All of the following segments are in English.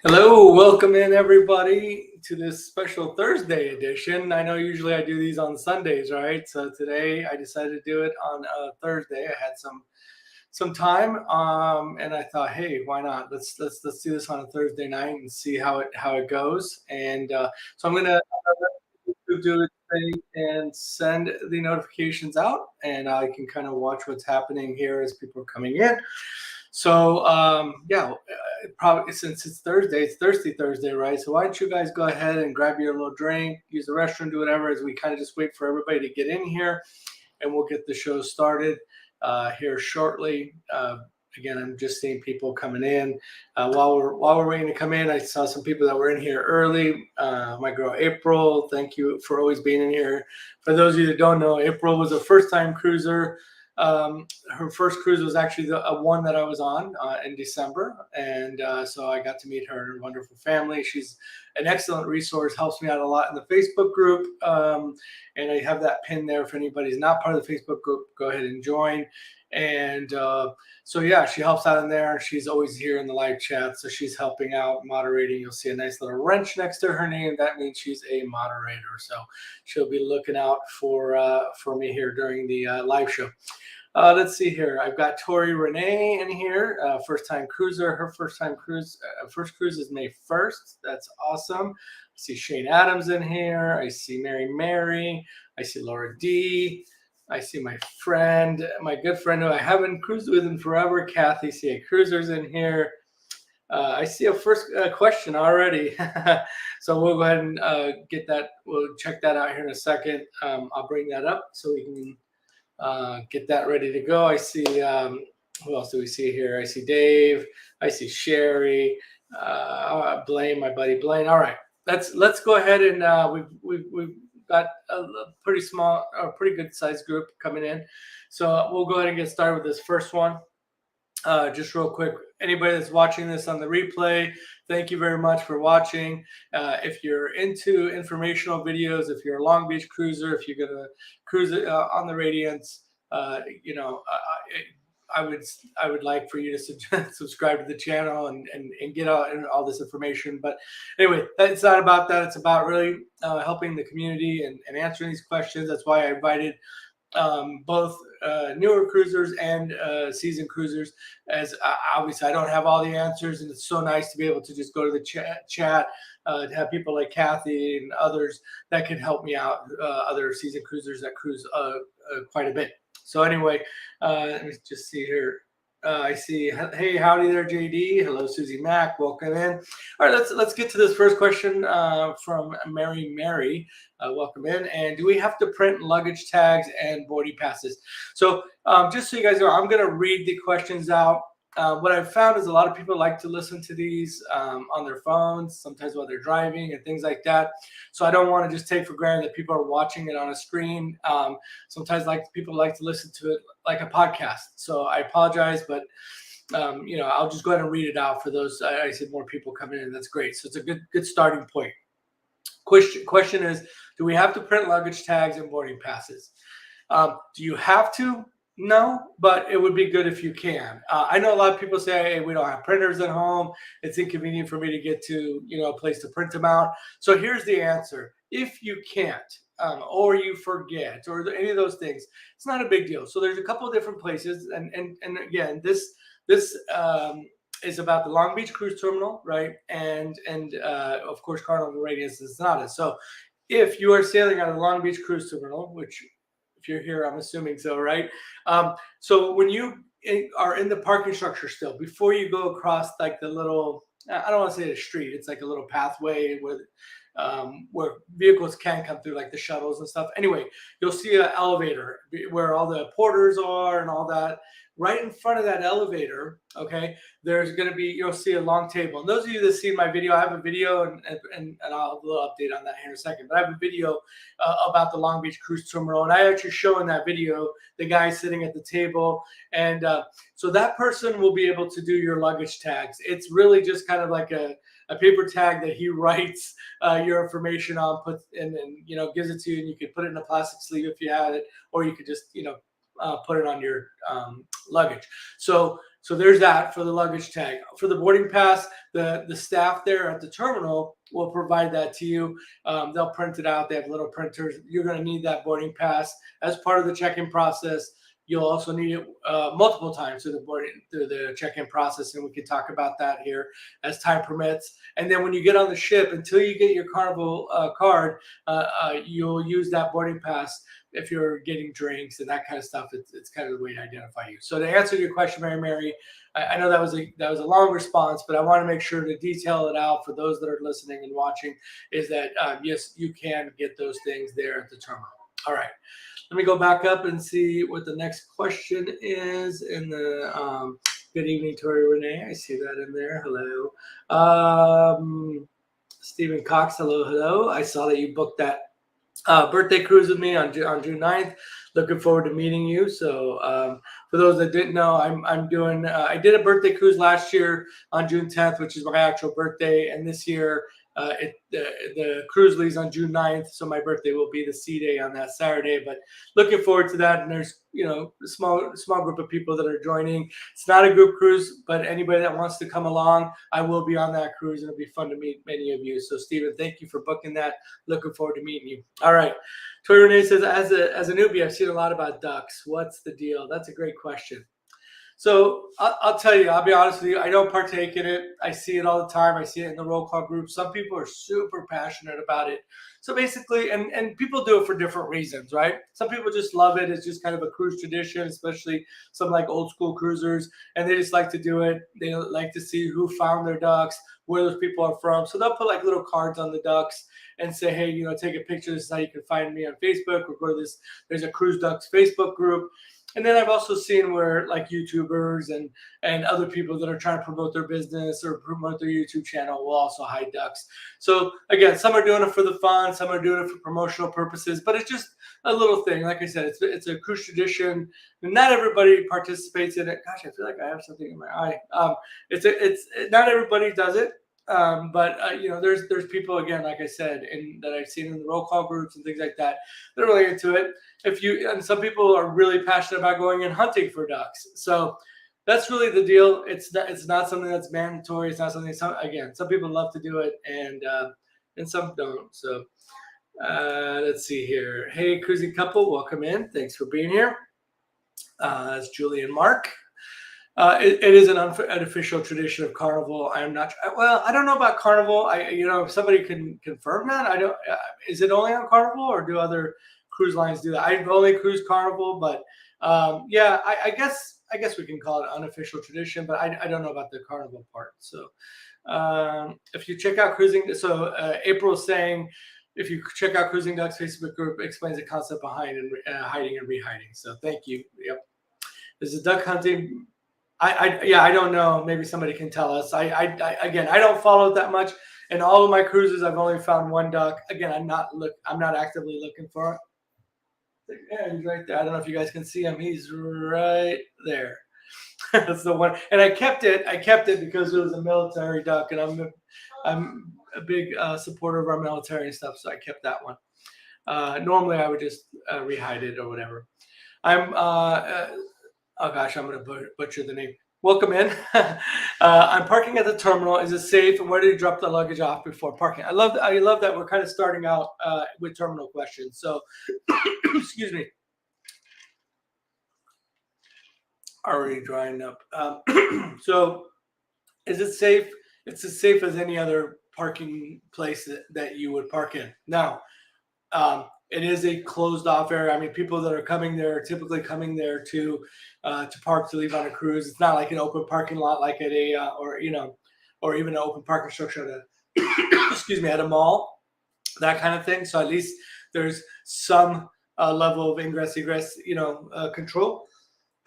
Hello, welcome in everybody to this special Thursday edition. I know usually I do these on Sundays, right? So today I decided to do it on Thursday. I had some time, and I thought, hey, why not? Let's do this on a Thursday night and see how it goes. And so I'm gonna do it today and send the notifications out, and I can kind of watch what's happening here as people are coming in. So yeah, probably since it's Thursday, it's Thirsty Thursday, right? So why don't you guys go ahead and grab your little drink, use the restroom, do whatever, as we kind of just wait for everybody to get in here, and we'll get the show started here shortly. Again, I'm just seeing people coming in. While we're waiting to come in, I saw some people that were in here early. My girl April, thank you for always being in here. For those of you that don't know, April was a first-time cruiser. Her first cruise was actually the one that I was on in December, and so I got to meet her and her wonderful family. She's an excellent resource, helps me out a lot in the Facebook group, and I have that pin there. If anybody's not part of the Facebook group, go ahead and join. And so yeah, she helps out in there. She's always here in the live chat, so she's helping out, moderating. You'll see a nice little wrench next to her name. That means she's a moderator, so she'll be looking out for me here during the live show. Let's see here. I've got Tori Renee in here, first-time cruiser. Her first cruise is May 1st. That's awesome. I see Shane Adams in here. I see Mary. I see Laura D. I see my friend, my good friend who I haven't cruised with in forever, Kathy C.A. Cruisers in here. I see a first question already. So we'll go ahead and get that. We'll check that out here in a second. I'll bring that up so we can get that ready to go. I see, who else do we see here? I see Dave. I see Sherry. Blaine, my buddy Blaine. All right, let's go ahead and we've got a pretty good sized group coming in. So we'll go ahead and get started with this first one. Just real quick, anybody that's watching this on the replay, thank you very much for watching. If you're into informational videos, if you're a Long Beach cruiser, if you're gonna cruise on the Radiance, I would like for you to subscribe to the channel and get all this information. But anyway, it's not about that. It's about really helping the community and answering these questions. That's why I invited both newer cruisers and seasoned cruisers, as obviously I don't have all the answers, and it's so nice to be able to just go to the chat to have people like Kathy and others that can help me out, other seasoned cruisers that cruise quite a bit. So anyway, let me just see here. I see. Hey, howdy there, JD. Hello, Susie Mack. Welcome in. All right, let's get to this first question from Mary. Welcome in. And do we have to print luggage tags and boarding passes? So just so you guys know, I'm going to read the questions out. What I've found is a lot of people like to listen to these on their phones, sometimes while they're driving and things like that. So I don't want to just take for granted that people are watching it on a screen. Sometimes people like to listen to it like a podcast. So I apologize, but I'll just go ahead and read it out for those. I see more people coming in. That's great. So it's a good starting point. Question is, do we have to print luggage tags and boarding passes? Do you have to? No, but it would be good if you can. I know a lot of people say, hey, we don't have printers at home. It's inconvenient for me to get to, a place to print them out. So here's the answer. If you can't, or you forget, or any of those things, it's not a big deal. So there's a couple of different places. And again, this is about the Long Beach Cruise Terminal, right? And of course, Carnival Radiance is not it. So if you are sailing on the Long Beach Cruise Terminal, which if you're here, I'm assuming so, right? So when you are in the parking structure still, before you go across like the little, I don't want to say a street, it's like a little pathway where vehicles can come through, like the shuttles and stuff. Anyway, you'll see an elevator where all the porters are and all that. Right in front of that elevator, okay, there's going to be, you'll see a long table. And those of you that see my video, I have a video, and I'll have a little update on that here in a second. But I have a video about the Long Beach Cruise Terminal, and I actually show in that video the guy sitting at the table. And so that person will be able to do your luggage tags. It's really just kind of like a paper tag that he writes your information on, puts in, and gives it to you, and you can put it in a plastic sleeve if you had it, or you could just put it on your luggage. So So there's that for the luggage tag. For the boarding pass, the staff there at the terminal will provide that to you. They'll print it out. They have little printers. You're going to need that boarding pass as part of the check-in process. You'll also need it multiple times through the check-in process, and we can talk about that here as time permits. And then when you get on the ship, until you get your Carnival card, you'll use that boarding pass. If you're getting drinks and that kind of stuff, it's kind of the way to identify you. So to answer your question, Mary, I know that was a long response, but I want to make sure to detail it out for those that are listening and watching. Is that yes, you can get those things there at the terminal. All right. Let me go back up and see what the next question is in the good evening, Tori Renee. I see that in there. Hello. Stephen Cox, hello. I saw that you booked that birthday cruise with me on June 9th. Looking forward to meeting you. So for those that didn't know, I'm doing I did a birthday cruise last year on June 10th, which is my actual birthday, and this year the cruise leaves on June 9th, so my birthday will be the sea day on that Saturday. But looking forward to that. And there's a small group of people that are joining. It's not a group cruise, but anybody that wants to come along, I will be on that cruise, and it'll be fun to meet many of you. So Stephen, thank you for booking that. Looking forward to meeting you. All right. Tori Renee says, as a newbie, I've seen a lot about ducks. What's the deal? That's a great question. So I'll tell you, I'll be honest with you, I don't partake in it. I see it all the time. I see it in the roll call group. Some people are super passionate about it. So basically, and people do it for different reasons, right? Some people just love it. It's just kind of a cruise tradition, especially some like old school cruisers, and they just like to do it. They like to see who found their ducks, where those people are from. So they'll put like little cards on the ducks and say, hey, take a picture. This is how you can find me on Facebook, or go to this. There's a Cruise Ducks Facebook group. And then I've also seen where like YouTubers and other people that are trying to promote their business or promote their YouTube channel will also hide ducks. So again, some are doing it for the fun, some are doing it for promotional purposes, but it's just a little thing. Like I said, it's a cruise tradition. And not everybody participates in it. Gosh, I feel like I have something in my eye. It's not everybody does it. But there's people, again, like I said, that I've seen in the roll call groups and things like that, they're really into it. And some people are really passionate about going and hunting for ducks. So that's really the deal. It's not something that's mandatory. It's not something. Some people love to do it, and some don't. So let's see here. Hey, cruising couple, welcome in. Thanks for being here. It's Julie and Mark. It is an unofficial tradition of Carnival. I don't know about Carnival. If somebody can confirm that, I don't. Is it only on Carnival, or do other cruise lines do that? I've only cruised Carnival, but I guess we can call it unofficial tradition. But I don't know about the Carnival part. So if you check out cruising, April is saying, if you check out Cruising Ducks Facebook group, it explains the concept behind hiding and rehiding. So thank you. Yep. This is duck hunting. I don't know. Maybe somebody can tell us. I don't follow it that much. And all of my cruises, I've only found one duck. Again, I'm not actively looking for it. Yeah, he's right there. I don't know if you guys can see him. He's right there. That's the one. And I kept it because it was a military duck, and I'm a big supporter of our military and stuff, so I kept that one. Normally, I would just rehide it or whatever. Oh gosh, I'm going to butcher the name. Welcome in. I'm parking at the terminal. Is it safe? And where do you drop the luggage off before parking? I love that we're kind of starting out with terminal questions. So, excuse me. Already drying up. So, is it safe? It's as safe as any other parking place that you would park in. Now, it is a closed off area. I mean, people that are coming there are typically coming there to park to leave on a cruise. It's not like an open parking lot like at or even an open parking structure at at a mall, that kind of thing. So at least there's some level of ingress egress control.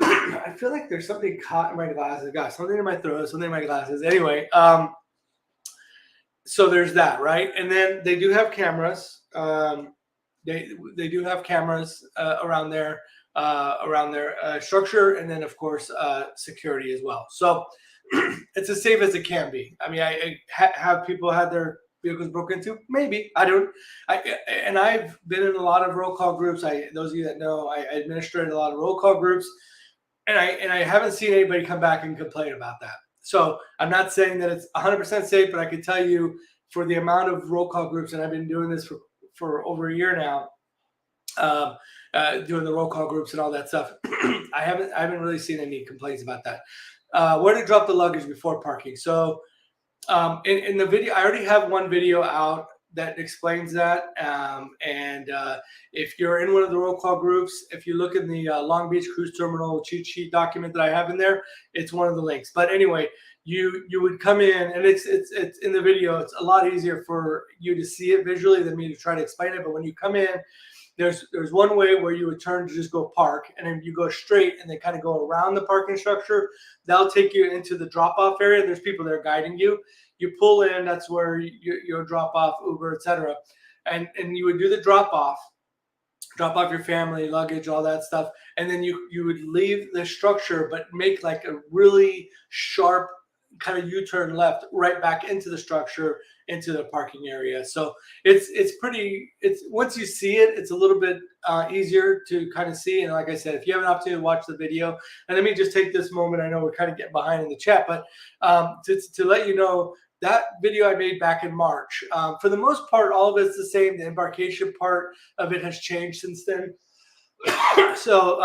I feel like there's something caught in my glasses. Got something in my throat, something in my glasses. Anyway, so there's that, right? And then they do have cameras. They do have cameras around their structure, and then of course security as well. So it's as safe as it can be. I mean, have people had their vehicles broken into? Maybe. I don't. And I've been in a lot of roll call groups. Those of you that know, I administrated a lot of roll call groups. and I haven't seen anybody come back and complain about that. So I'm not saying that it's 100% safe, but I can tell you for the amount of roll call groups, and I've been doing this for over a year now, doing the roll call groups and all that stuff. I haven't really seen any complaints about that. Where to drop the luggage before parking. So in the video, I already have one video out that explains that. If you're in one of the roll call groups, if you look in the Long Beach Cruise Terminal cheat sheet document that I have in there, it's one of the links. But anyway, you would come in, and it's in the video. It's a lot easier for you to see it visually than me to try to explain it. But when you come in, there's one way where you would turn to just go park, and then you go straight and then kind of go around the parking structure. That'll take you into the drop-off area. There's people there guiding you. You pull in, that's where you'll drop off, Uber, etc. And you would do the drop off your family, luggage, all that stuff. And then you would leave the structure, but make like a really sharp kind of U-turn left right back into the structure, into the parking area. So it's once you see it, it's a little bit easier to kind of see. And like I said, if you have an opportunity to watch the video, and let me just take this moment, I know we're kind of getting behind in the chat, but to let you know, that video I made back in March, for the most part, all of it's the same. The embarkation part of it has changed since then. So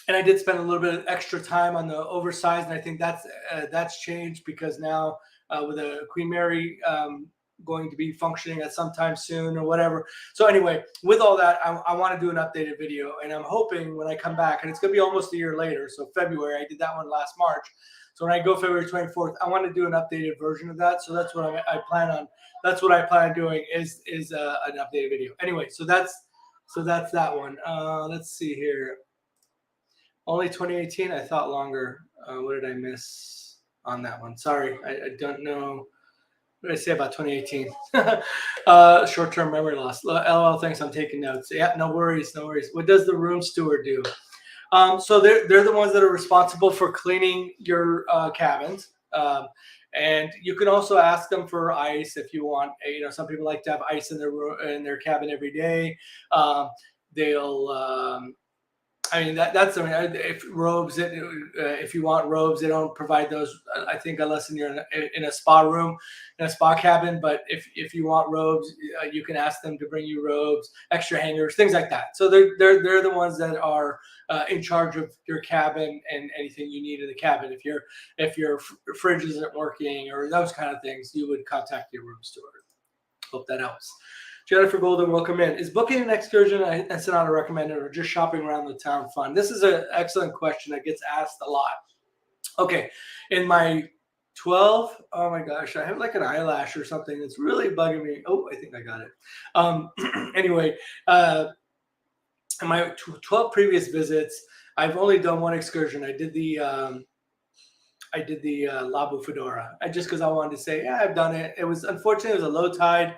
and I did spend a little bit of extra time on the oversized, and I think that's changed because now with a Queen Mary going to be functioning at some time soon or whatever. So anyway, with all that, I want to do an updated video, and I'm hoping when I come back, and it's going to be almost a year later, so February, I did that one last March. So when I go February 24th, I want to do an updated version of that. So that's what I plan on. That's what I plan on doing is an updated video. Anyway, so that's that one. Let's see here. Only 2018. I thought longer. What did I miss on that one? Sorry, I don't know. What did I say about 2018? Short-term memory loss. LOL, thanks. I'm taking notes. Yeah, no worries, no worries. What does the room steward do? So they're the ones that are responsible for cleaning your cabins. And you can also ask them for ice if you want. You know, some people like to have ice in their cabin every day. They'll I mean, that's, I mean, if robes, if you want robes, they don't provide those, I think, unless you're in a spa room, in a spa cabin. But if you want robes, you can ask them to bring you robes, extra hangers, things like that. So they're the ones that are in charge of your cabin and anything you need in the cabin. If your fridge isn't working or those kind of things, you would contact your room steward. Hope that helps. Jennifer Golden, welcome in. Is booking an excursion at Ensenada recommended, or just shopping around the town fun? This is an excellent question that gets asked a lot. Okay, in my 12, oh my gosh, I have like an eyelash or something that's really bugging me. Oh, I think I got it. Anyway, in my 12 previous visits, I've only done one excursion. I did the La Bufadora, just because I wanted to say, yeah, I've done it. It was, unfortunately, it was a low tide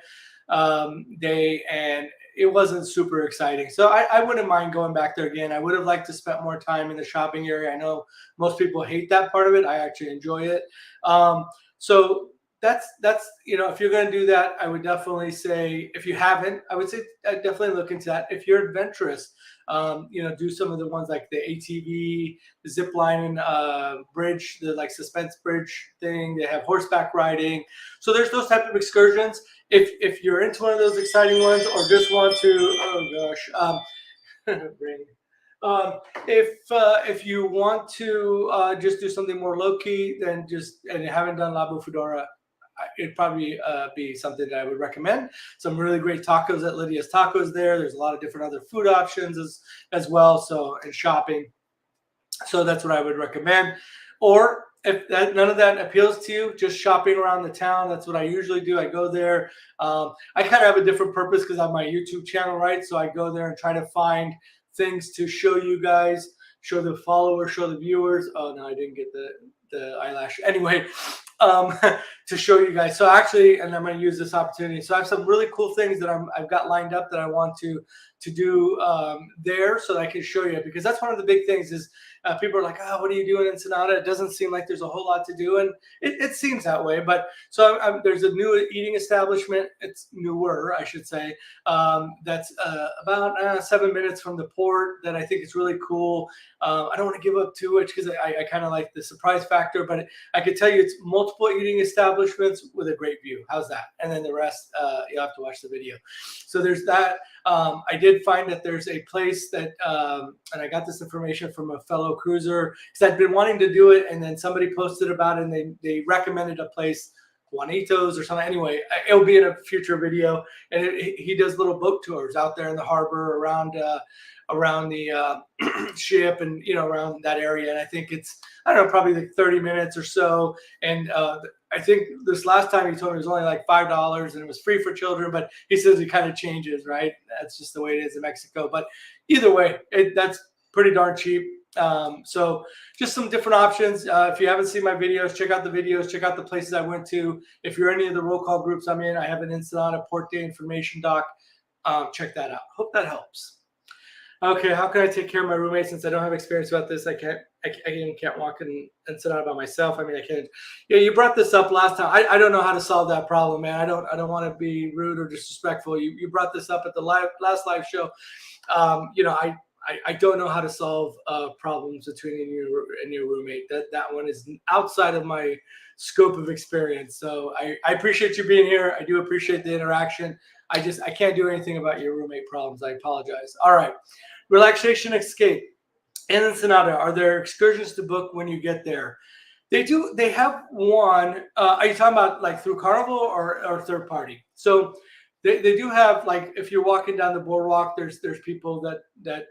day, and it wasn't super exciting. So I wouldn't mind going back there again. I would have liked to spend more time in the shopping area. I know most people hate that part of it. I actually enjoy it. So that's you know, if you're going to do that, I would definitely say, if you haven't, I would say definitely look into that. If you're adventurous, you know, do some of the ones like the ATV, the zip line bridge, the like suspense bridge thing. They have horseback riding. So there's those type of excursions. If you're into one of those exciting ones, or just want to, oh gosh, if you want to just do something more low key, then and you haven't done La Bufadora, it'd probably be something that I would recommend. Some really great tacos at Lydia's Tacos there. There's a lot of different other food options as well. So, and shopping. So that's what I would recommend. Or if none of that appeals to you, just shopping around the town. That's what I usually do. I go there. I kind of have a different purpose because I have my YouTube channel, right? So I go there and try to find things to show you guys, show the followers, show the viewers. Oh no, I didn't get the eyelash. Anyway, to show you guys. So actually, and I'm going to use this opportunity. So I have some really cool things that I've got lined up that I want to to do there, so that I can show you, because that's one of the big things is people are like, oh, what are you doing in Ensenada? It doesn't seem like there's a whole lot to do, and it seems that way. But so there's a new eating establishment. It's newer, I should say. That's about 7 minutes from the port. That I think is really cool. I don't want to give up too much because I kind of like the surprise factor, but I could tell you it's multiple eating establishments with a great view. How's that? And then the rest, you'll have to watch the video. So there's that. I did find that there's a place that, and I got this information from a fellow cruiser, because I'd been wanting to do it, and then somebody posted about it, and they recommended a place, Juanitos or something. Anyway, it'll be in a future video. And he does little boat tours out there in the harbor around the ship, and around that area. And I think it's, I don't know, probably like 30 minutes or so. And I think this last time he told me it was only like $5 and it was free for children, but he says it kind of changes, right? That's just the way it is in Mexico. But either way, that's pretty darn cheap. So just some different options. If you haven't seen my videos, check out the videos, check out the places I went to. If you're any of the roll call groups I'm in, I have an Ensenada Port Day information doc. Check that out. Hope that helps. Okay, how can I take care of my roommate since I don't have experience about this? I can't walk in Ensenada by myself. I mean, I can't. Yeah, you brought this up last time. I don't know how to solve that problem, man. I don't want to be rude or disrespectful. You brought this up at the last live show. I don't know how to solve problems between you and your roommate. That one is outside of my scope of experience. So I appreciate you being here. I do appreciate the interaction. I can't do anything about your roommate problems. I apologize. All right. Relaxation escape. In Ensenada, are there excursions to book when you get there? They do. They have one. Are you talking about like through Carnival or third party? So they do have, like, if you're walking down the boardwalk, there's people that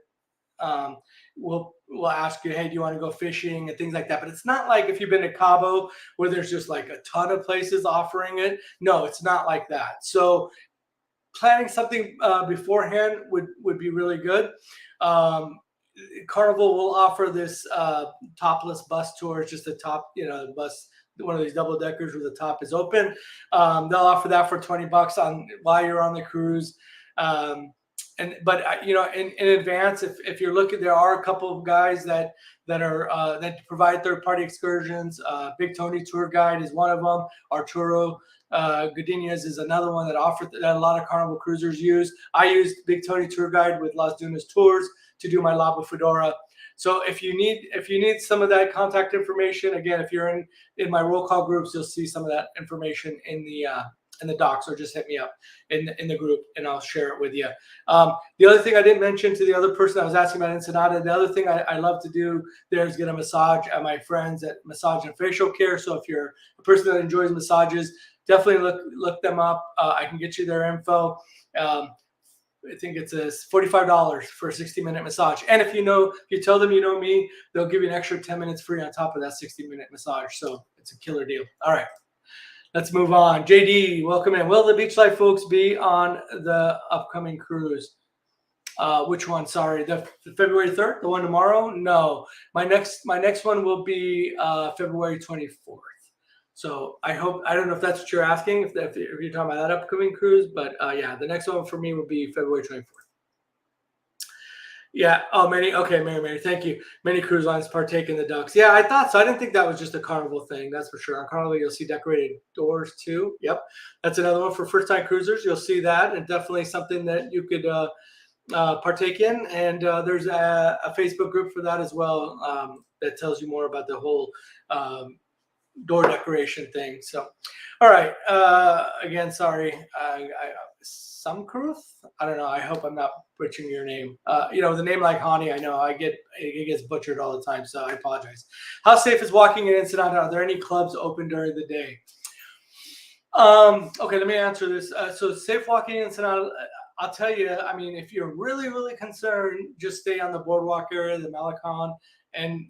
will ask you, hey, do you want to go fishing and things like that. But it's not like if you've been to Cabo where there's just like a ton of places offering it. No, it's not like that. So planning something beforehand would be really good. Carnival will offer this topless bus tour. It's just the top, the bus, one of these double deckers where the top is open. They'll offer that for $20 while you're on the cruise. But in advance, if you're looking, there are a couple of guys that provide third-party excursions. Big Tony Tour Guide is one of them. Arturo Godinez is another one that a lot of Carnival cruisers use. I used Big Tony Tour Guide with Las Dunas Tours to do my Lava Fedora. So if you need some of that contact information, again, if you're in my roll call groups, you'll see some of that information in the docs, or just hit me up in the group and I'll share it with you. The other thing I didn't mention to the other person I was asking about Ensenada, the other thing I love to do there is get a massage at my friends at Massage and Facial Care. So if you're a person that enjoys massages, definitely look them up. I can get you their info. I think it's $45 for a 60-minute massage. And if you tell them you know me, they'll give you an extra 10 minutes free on top of that 60-minute massage. So it's a killer deal. All right. Let's move on. JD, welcome in. Will the Beach Life folks be on the upcoming cruise? Which one? Sorry, the February 3rd, the one tomorrow? No, my next one will be February 24th. So I don't know if that's what you're asking, if you're talking about that upcoming cruise, but yeah, the next one for me will be February 24th. Yeah. Oh, Mary, thank you. Many cruise lines partake in the ducks. Yeah, I thought so. I didn't think that was just a Carnival thing. That's for sure. On Carnival, you'll see decorated doors too. Yep. That's another one for first-time cruisers. You'll see that, and definitely something that you could partake in. And there's a Facebook group for that as well that tells you more about the whole door decoration thing. So, all right. Again, sorry. Sumkruth? I don't know. I hope I'm not butchering your name. The name like Hani, I know it gets butchered all the time, so I apologize. How safe is walking in Ensenada? Are there any clubs open during the day? Okay, let me answer this. So safe walking in Ensenada, I'll tell you, I mean, if you're really, really concerned, just stay on the boardwalk area, the Malecon, and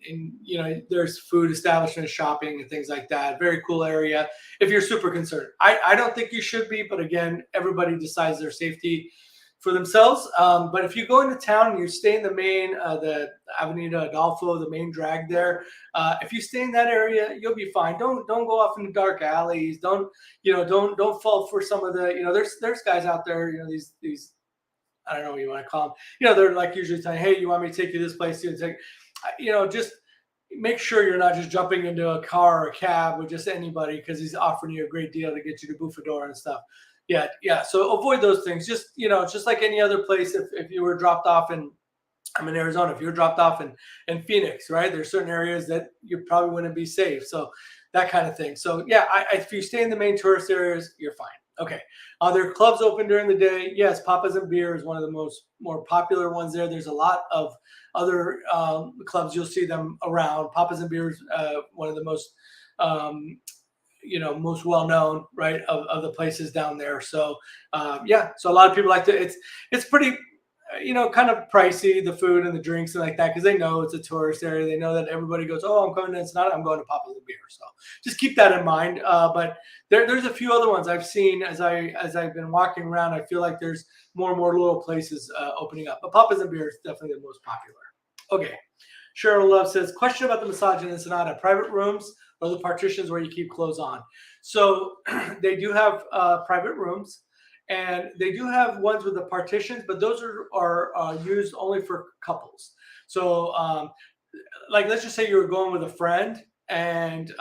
there's food establishments, shopping, and things like that. Very cool area. If you're super concerned, I don't think you should be, but again, everybody decides their safety for themselves. But if you go into town and you stay in the main, the Avenida Adolfo, the main drag there, if you stay in that area, you'll be fine. Don't go off into dark alleys. Don't fall for some of the, there's guys out there, these I don't know what you want to call them. You know, they're like usually saying, hey, you want me to take you this place? You know, just make sure you're not just jumping into a car or a cab with just anybody because he's offering you a great deal to get you to Bufador and stuff. Yeah, yeah. So avoid those things. Just, you know, just like any other place, if you were dropped off in, I'm in Arizona, if you're dropped off in Phoenix, right? There's certain areas that you probably wouldn't be safe. So that kind of thing. So yeah, if you stay in the main tourist areas, you're fine. Okay. Are there clubs open during the day? Yes, Papas and Beer is one of the more popular ones there. There's a lot of other clubs. You'll see them around. Papas and Beer is one of the most, you know, most well-known, right, of the places down there. So yeah, so a lot of people like to, it's pretty, you know, kind of pricey, the food and the drinks and like that, because they know it's a tourist area. They know that everybody goes, oh, I'm going to Ensenada, I'm going to Papa's and Beer. So just keep that in mind. But there's a few other ones I've seen as I've been walking around. I feel like there's more and more little places opening up. But Papa's and Beer is definitely the most popular. Okay. Cheryl Love says, question about the massage in Ensenada, private rooms or the partitions where you keep clothes on? So they do have private rooms. And they do have ones with the partitions, but those are used only for couples. So, like, let's just say you were going with a friend, and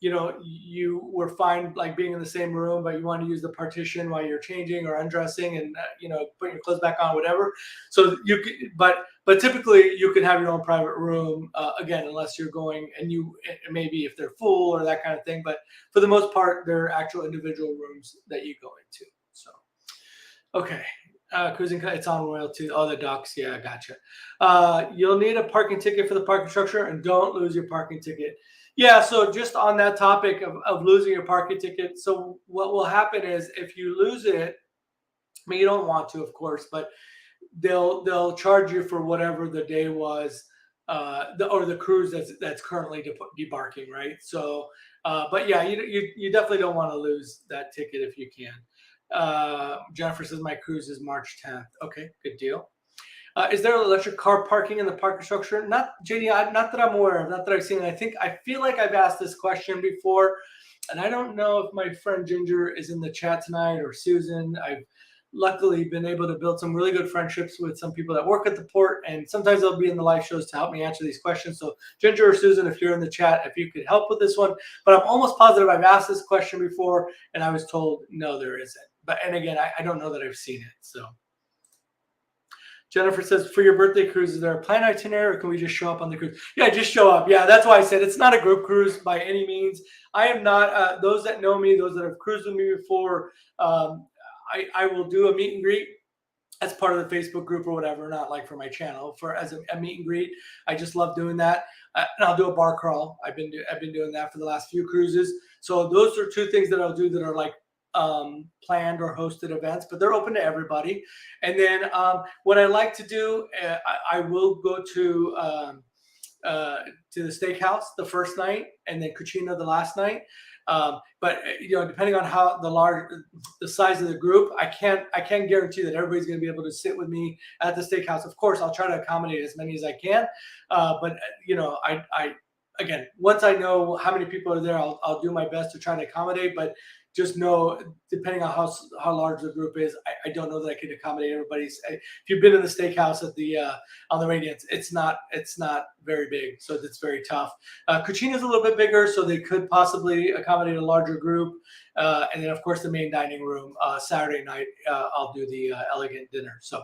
you know, you were fine like being in the same room, but you want to use the partition while you're changing or undressing, and you know, putting your clothes back on, whatever. So you could, but typically you can have your own private room again, unless you're going and you maybe if they're full or that kind of thing. But for the most part, they're actual individual rooms that you go into. So, okay. Cruising, it's on royalty. Oh, the docks. Yeah, gotcha. You'll need a parking ticket for the parking structure, and don't lose your parking ticket. Yeah, so just on that topic of losing your parking ticket. So what will happen is if you lose it, I mean, you don't want to, of course, but they'll charge you for whatever the day was, or the cruise that's currently debarking, right? So, but yeah, you definitely don't want to lose that ticket if you can. Jennifer says my cruise is March 10th. Okay, good deal. Is there electric car parking in the parking structure? Not JD, not that I'm aware of, not that I've seen. I feel like I've asked this question before, and I don't know if my friend Ginger is in the chat tonight or Susan. I've luckily been able to build some really good friendships with some people that work at the port, and sometimes they'll be in the live shows to help me answer these questions. So Ginger or Susan, if you're in the chat, if you could help with this one. But I'm almost positive I've asked this question before, and I was told no, there isn't. But and again, I don't know that I've seen it. So Jennifer says, for your birthday cruise, is there a planned itinerary or can we just show up on the cruise? Yeah, just show up. Yeah, that's why I said it's not a group cruise by any means. I am not, those that know me, those that have cruised with me before, I will do a meet and greet as part of the Facebook group or whatever, not like for my channel, for as a meet and greet. I just love doing that. And I'll do a bar crawl. I've been doing that for the last few cruises. So those are two things that I'll do that are like planned or hosted events, but they're open to everybody. And then what I like to do, I will go to the Steakhouse the first night and then Cucina the last night. But you know, depending on how the size of the group, I can't guarantee that everybody's going to be able to sit with me at the Steakhouse. Of course, I'll try to accommodate as many as I can. But you know, again, once I know how many people are there, I'll do my best to try to accommodate. But just know, depending on how large the group is, I don't know that I can accommodate everybody's. If you've been in the Steakhouse at the on the Radiance, it's not very big, so it's very tough. Cucina is a little bit bigger, so they could possibly accommodate a larger group. And then, of course, the main dining room. Saturday night, I'll do the elegant dinner. So.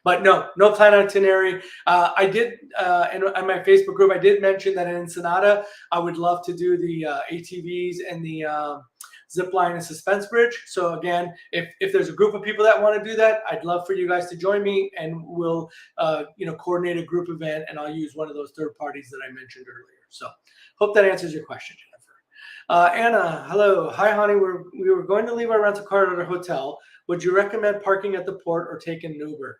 But no planned itinerary. I did, in my Facebook group, I did mention that in Ensenada, I would love to do the ATVs and the zip line and suspense bridge. So again, if there's a group of people that want to do that, I'd love for you guys to join me, and we'll coordinate a group event, and I'll use one of those third parties that I mentioned earlier. So hope that answers your question, Jennifer. Anna, hello. Hi, honey. We were going to leave our rental car at our hotel. Would you recommend parking at the port or taking an Uber?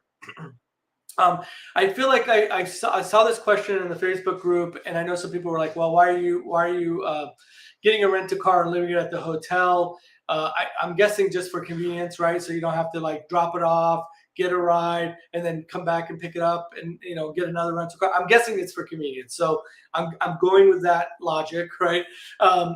I feel like I saw this question in the Facebook group, and I know some people were like, well, why are you getting a rent-a-car and leaving it at the hotel? I'm guessing just for convenience, right? So you don't have to like drop it off, get a ride, and then come back and pick it up and get another rental car. I'm guessing it's for convenience. So I'm going with that logic, right?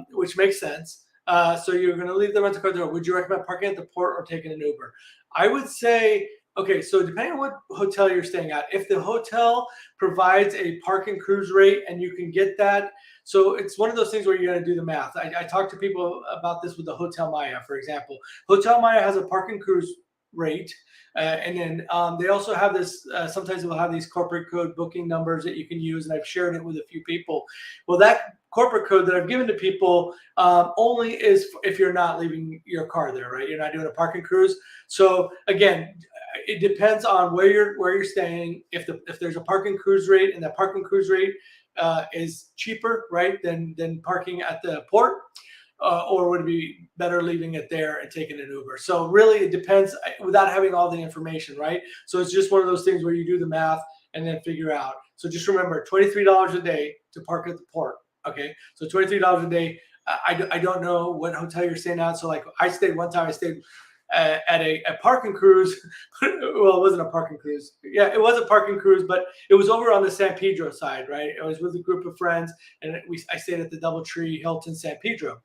Which makes sense. So you're going to leave the rental car there. Would you recommend parking at the port or taking an Uber? I would say Okay, so depending on what hotel you're staying at, if the hotel provides a park and cruise rate and you can get that, so it's one of those things where you're going to do the math. I talk to people about this with the Hotel Maya, for example. Hotel Maya has a park and cruise rate. And then they also have this, sometimes they'll have these corporate code booking numbers that you can use. And I've shared it with a few people. Well, that corporate code that I've given to people only is if you're not leaving your car there, right? You're not doing a park and cruise. So again, it depends on where you're staying. If there's a park and cruise rate and that park and cruise rate is cheaper, right, than parking at the port, or would it be better leaving it there and taking an Uber? So really, it depends without having all the information, right? So it's just one of those things where you do the math and then figure out. So just remember, $23 a day to park at the port. Okay, so $23 a day. I don't know what hotel you're staying at. So like I stayed one time. I stayed at a park and cruise. Well, it wasn't a park and cruise. Yeah, it was a park and cruise, but it was over on the San Pedro side, right? I was with a group of friends, and I stayed at the DoubleTree Hilton San Pedro.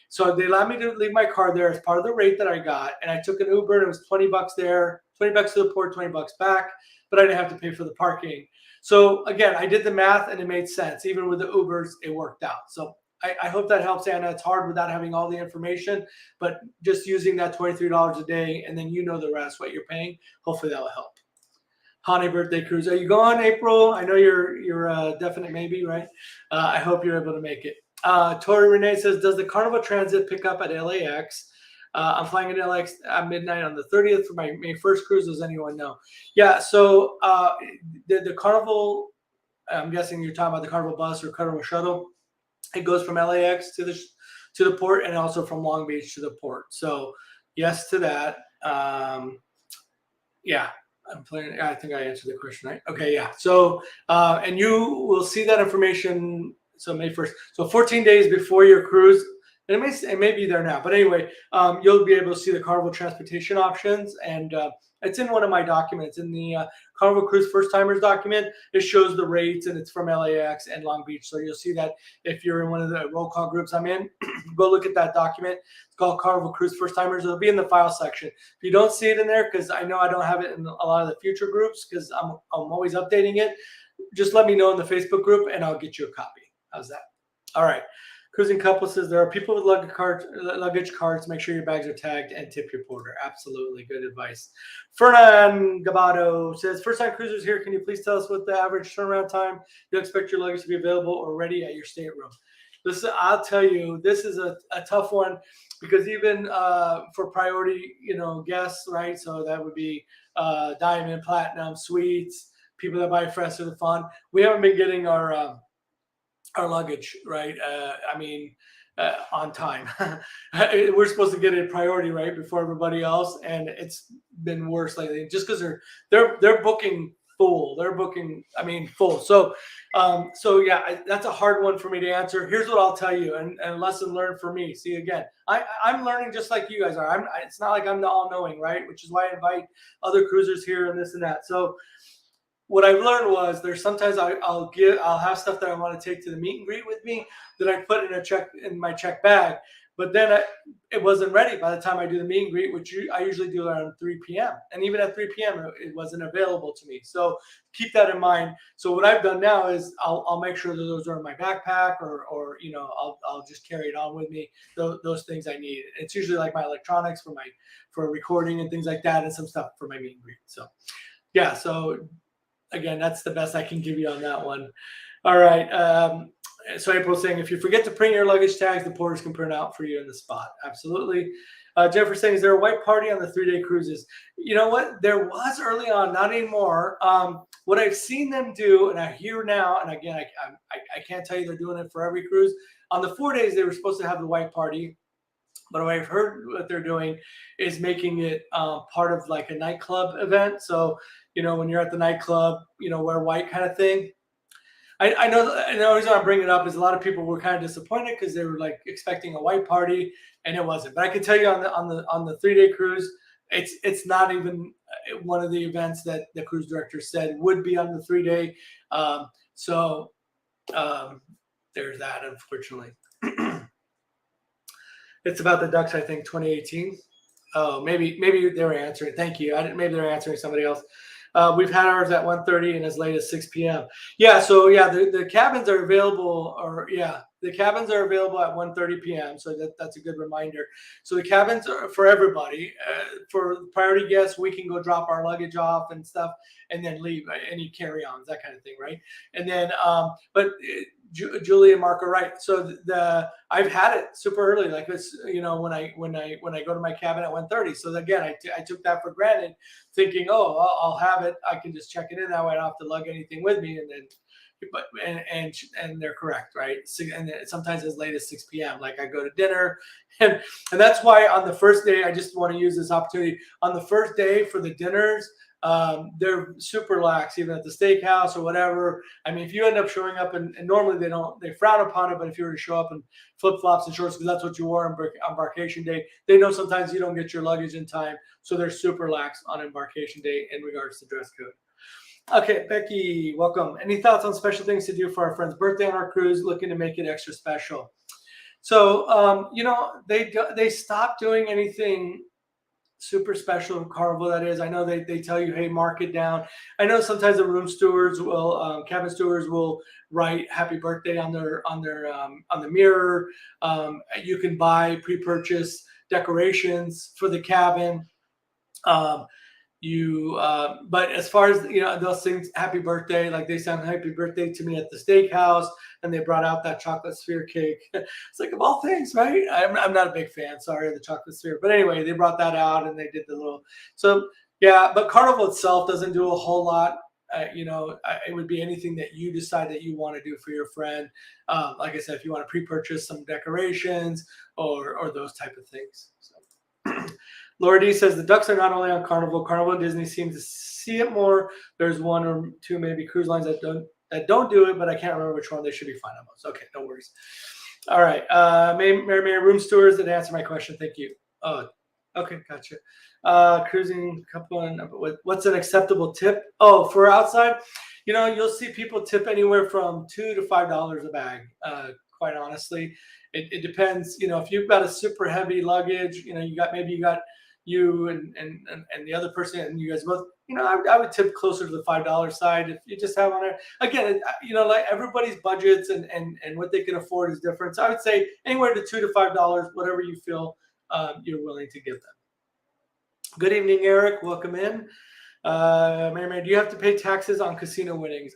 So they allowed me to leave my car there as part of the rate that I got, and I took an Uber, and it was $20 there, $20 to the port, $20 back, but I didn't have to pay for the parking. So again, I did the math, and it made sense. Even with the Ubers, it worked out. So I hope that helps, Anna. It's hard without having all the information, but just using that $23 a day, and then you know the rest, what you're paying. Hopefully that will help. Honey birthday cruise. Are you going, April? I know you're a definite maybe, right? I hope you're able to make it. Tori Renee says, does the Carnival Transit pick up at LAX? I'm flying at LAX at midnight on the 30th for my first cruise. Does anyone know? Yeah, so the Carnival, I'm guessing you're talking about the Carnival bus or Carnival shuttle. It goes from LAX to the port, and also from Long Beach to the port. So yes to that. Yeah, I'm planning. I think I answered the question, right? Okay, yeah. So and you will see that information. So May 1st. So 14 days before your cruise, and it may be there now. But anyway, you'll be able to see the Carnival transportation options, and it's in one of my documents in the Carnival Cruise First Timers document. It shows the rates, and it's from LAX and Long Beach. So you'll see that if you're in one of the roll call groups I'm in, go look at that document. It's called Carnival Cruise First Timers. It'll be in the file section. If you don't see it in there, because I know I don't have it in a lot of the future groups, because I'm always updating it, just let me know in the Facebook group, and I'll get you a copy. How's that? All right. Cruising Couple says, there are people with luggage carts. Make sure your bags are tagged and tip your porter. Absolutely. Good advice. Fernan Gabato says, first-time cruisers here. Can you please tell us what the average turnaround time you expect your luggage to be available or ready at your stateroom? Listen, I'll tell you, this is a tough one, because even for priority, guests, right? So that would be diamond, platinum, suites, people that buy fresh for the fun. We haven't been getting our luggage, right? On time. We're supposed to get it priority, right, before everybody else, and it's been worse lately. Just because they're booking full. They're booking, full. So, yeah, that's a hard one for me to answer. Here's what I'll tell you, and lesson learned for me. See, again, I'm learning just like you guys are. It's not like I'm the all-knowing, right? Which is why I invite other cruisers here and this and that. So what I've learned was there's sometimes I'll have stuff that I want to take to the meet and greet with me that I put in my check bag, but then it wasn't ready by the time I do the meet and greet, which I usually do around 3 p.m. And even at 3 p.m. it wasn't available to me. So keep that in mind. So what I've done now is I'll make sure that those are in my backpack, or I'll just carry it on with me. Those things I need. It's usually like my electronics for recording and things like that, and some stuff for my meet and greet. So yeah. So again, that's the best I can give you on that one. All right. So April's saying, if you forget to print your luggage tags, the porters can print out for you in the spot. Absolutely. Jennifer's saying, is there a white party on the 3-day cruises? You know what? There was early on, not anymore. What I've seen them do, and I hear now, and again, I can't tell you they're doing it for every cruise. On the 4 days, they were supposed to have the white party. But what I've heard what they're doing is making it part of like a nightclub event. So, when you're at the nightclub, wear white kind of thing. I know the reason I bring it up is a lot of people were kind of disappointed because they were like expecting a white party, and it wasn't. But I can tell you on the 3-day cruise, it's not even one of the events that the cruise director said would be on the 3-day. There's that, unfortunately. It's about the Ducks, I think, 2018. Oh, maybe they were answering. Thank you. I didn't. Maybe they're answering somebody else. We've had ours at 1:30 and as late as 6 p.m. Yeah. So yeah, the cabins are available, or yeah, the cabins are available at 1:30 p.m. So that's a good reminder. So the cabins are for everybody. For priority guests, we can go drop our luggage off and stuff, and then leave any carry-ons, that kind of thing, right? And then, but Julie and Mark are right. So I've had it super early, like it's when I go to my cabin at 1:30. So again, I took that for granted, thinking, oh, I'll have it. I can just check it in that way. I don't have to lug anything with me, and then. But and they're correct, right? And sometimes as late as 6 p.m. Like I go to dinner, and that's why on the first day, I just want to use this opportunity. On the first day for the dinners, they're super lax, even at the steakhouse or whatever. I mean, if you end up showing up and normally they frown upon it, but if you were to show up in flip flops and shorts because that's what you wore on embarkation day, they know sometimes you don't get your luggage in time, so they're super lax on embarkation day in regards to dress code. Okay, Becky, welcome. Any thoughts on special things to do for our friend's birthday on our cruise? Looking to make it extra special. So, they stopped doing anything super special in Carnival. That is, I know they tell you, hey, mark it down. I know sometimes the room stewards will, cabin stewards will write "Happy Birthday" on the mirror. You can buy pre-purchase decorations for the cabin. But as far as they'll sing happy birthday, like they sang happy birthday to me at the steakhouse, and they brought out that chocolate sphere cake. It's like, of all things, right? I'm not a big fan, sorry, of the chocolate sphere, but anyway, they brought that out and they did the little. So yeah, but Carnival itself doesn't do a whole lot. It would be anything that you decide that you want to do for your friend. Like I said, if you want to pre-purchase some decorations or those type of things. So. Laura D says the ducks are not only on Carnival. Carnival and Disney seem to see it more. There's one or two maybe cruise lines that don't do it, but I can't remember which one. They should be fine on those. Okay, no worries. All right, Mary room stewards that answer my question. Thank you. Oh, okay, gotcha. Cruising couple. What's an acceptable tip? Oh, for outside, you'll see people tip anywhere from $2 to $5 a bag. Quite honestly, it depends. If you've got a super heavy luggage, you got you and the other person, and you guys both, I would tip closer to the $5 side if you just have on it. Again, like everybody's budgets and what they can afford is different. So I would say anywhere to $2 to $5, whatever you feel you're willing to give them. Good evening, Eric. Welcome in. Mary, do you have to pay taxes on casino winnings?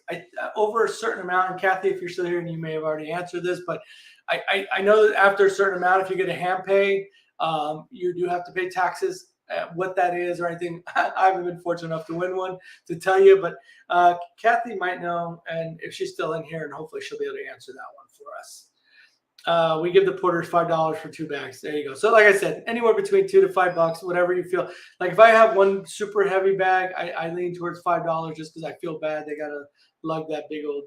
Over a certain amount, and Kathy, if you're still here, and you may have already answered this, but I know that after a certain amount, if you get a hand pay, you do have to pay taxes. What that is or anything, I haven't been fortunate enough to win one to tell you, but Kathy might know, and if she's still in here, and hopefully she'll be able to answer that one for us. We give the porters $5 for 2 bags. There you go. So like I said, anywhere between $2 to $5, whatever you feel. Like if I have one super heavy bag, I lean towards $5 just because I feel bad. They got to lug that big old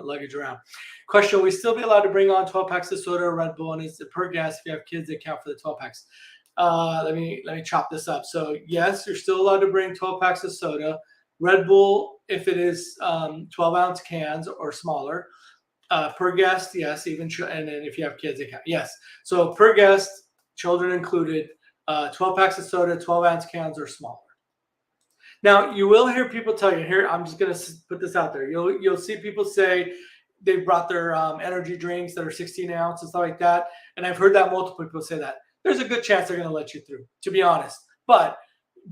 luggage around. Question: will we still be allowed to bring on 12 packs of soda or Red Bull, and is it per guest? If you have kids, they count for the 12 packs. Let me chop this up. So yes, you're still allowed to bring 12 packs of soda. Red Bull, if it is 12-ounce cans or smaller. Per guest, yes, and then if you have kids, they count. Yes. So per guest, children included, 12 packs of soda, 12-ounce cans or smaller. Now, you will hear people tell you here, I'm just going to put this out there. You'll see people say they've brought their energy drinks that are 16 ounce and stuff like that. And I've heard that multiple people say that. There's a good chance they're going to let you through, to be honest. But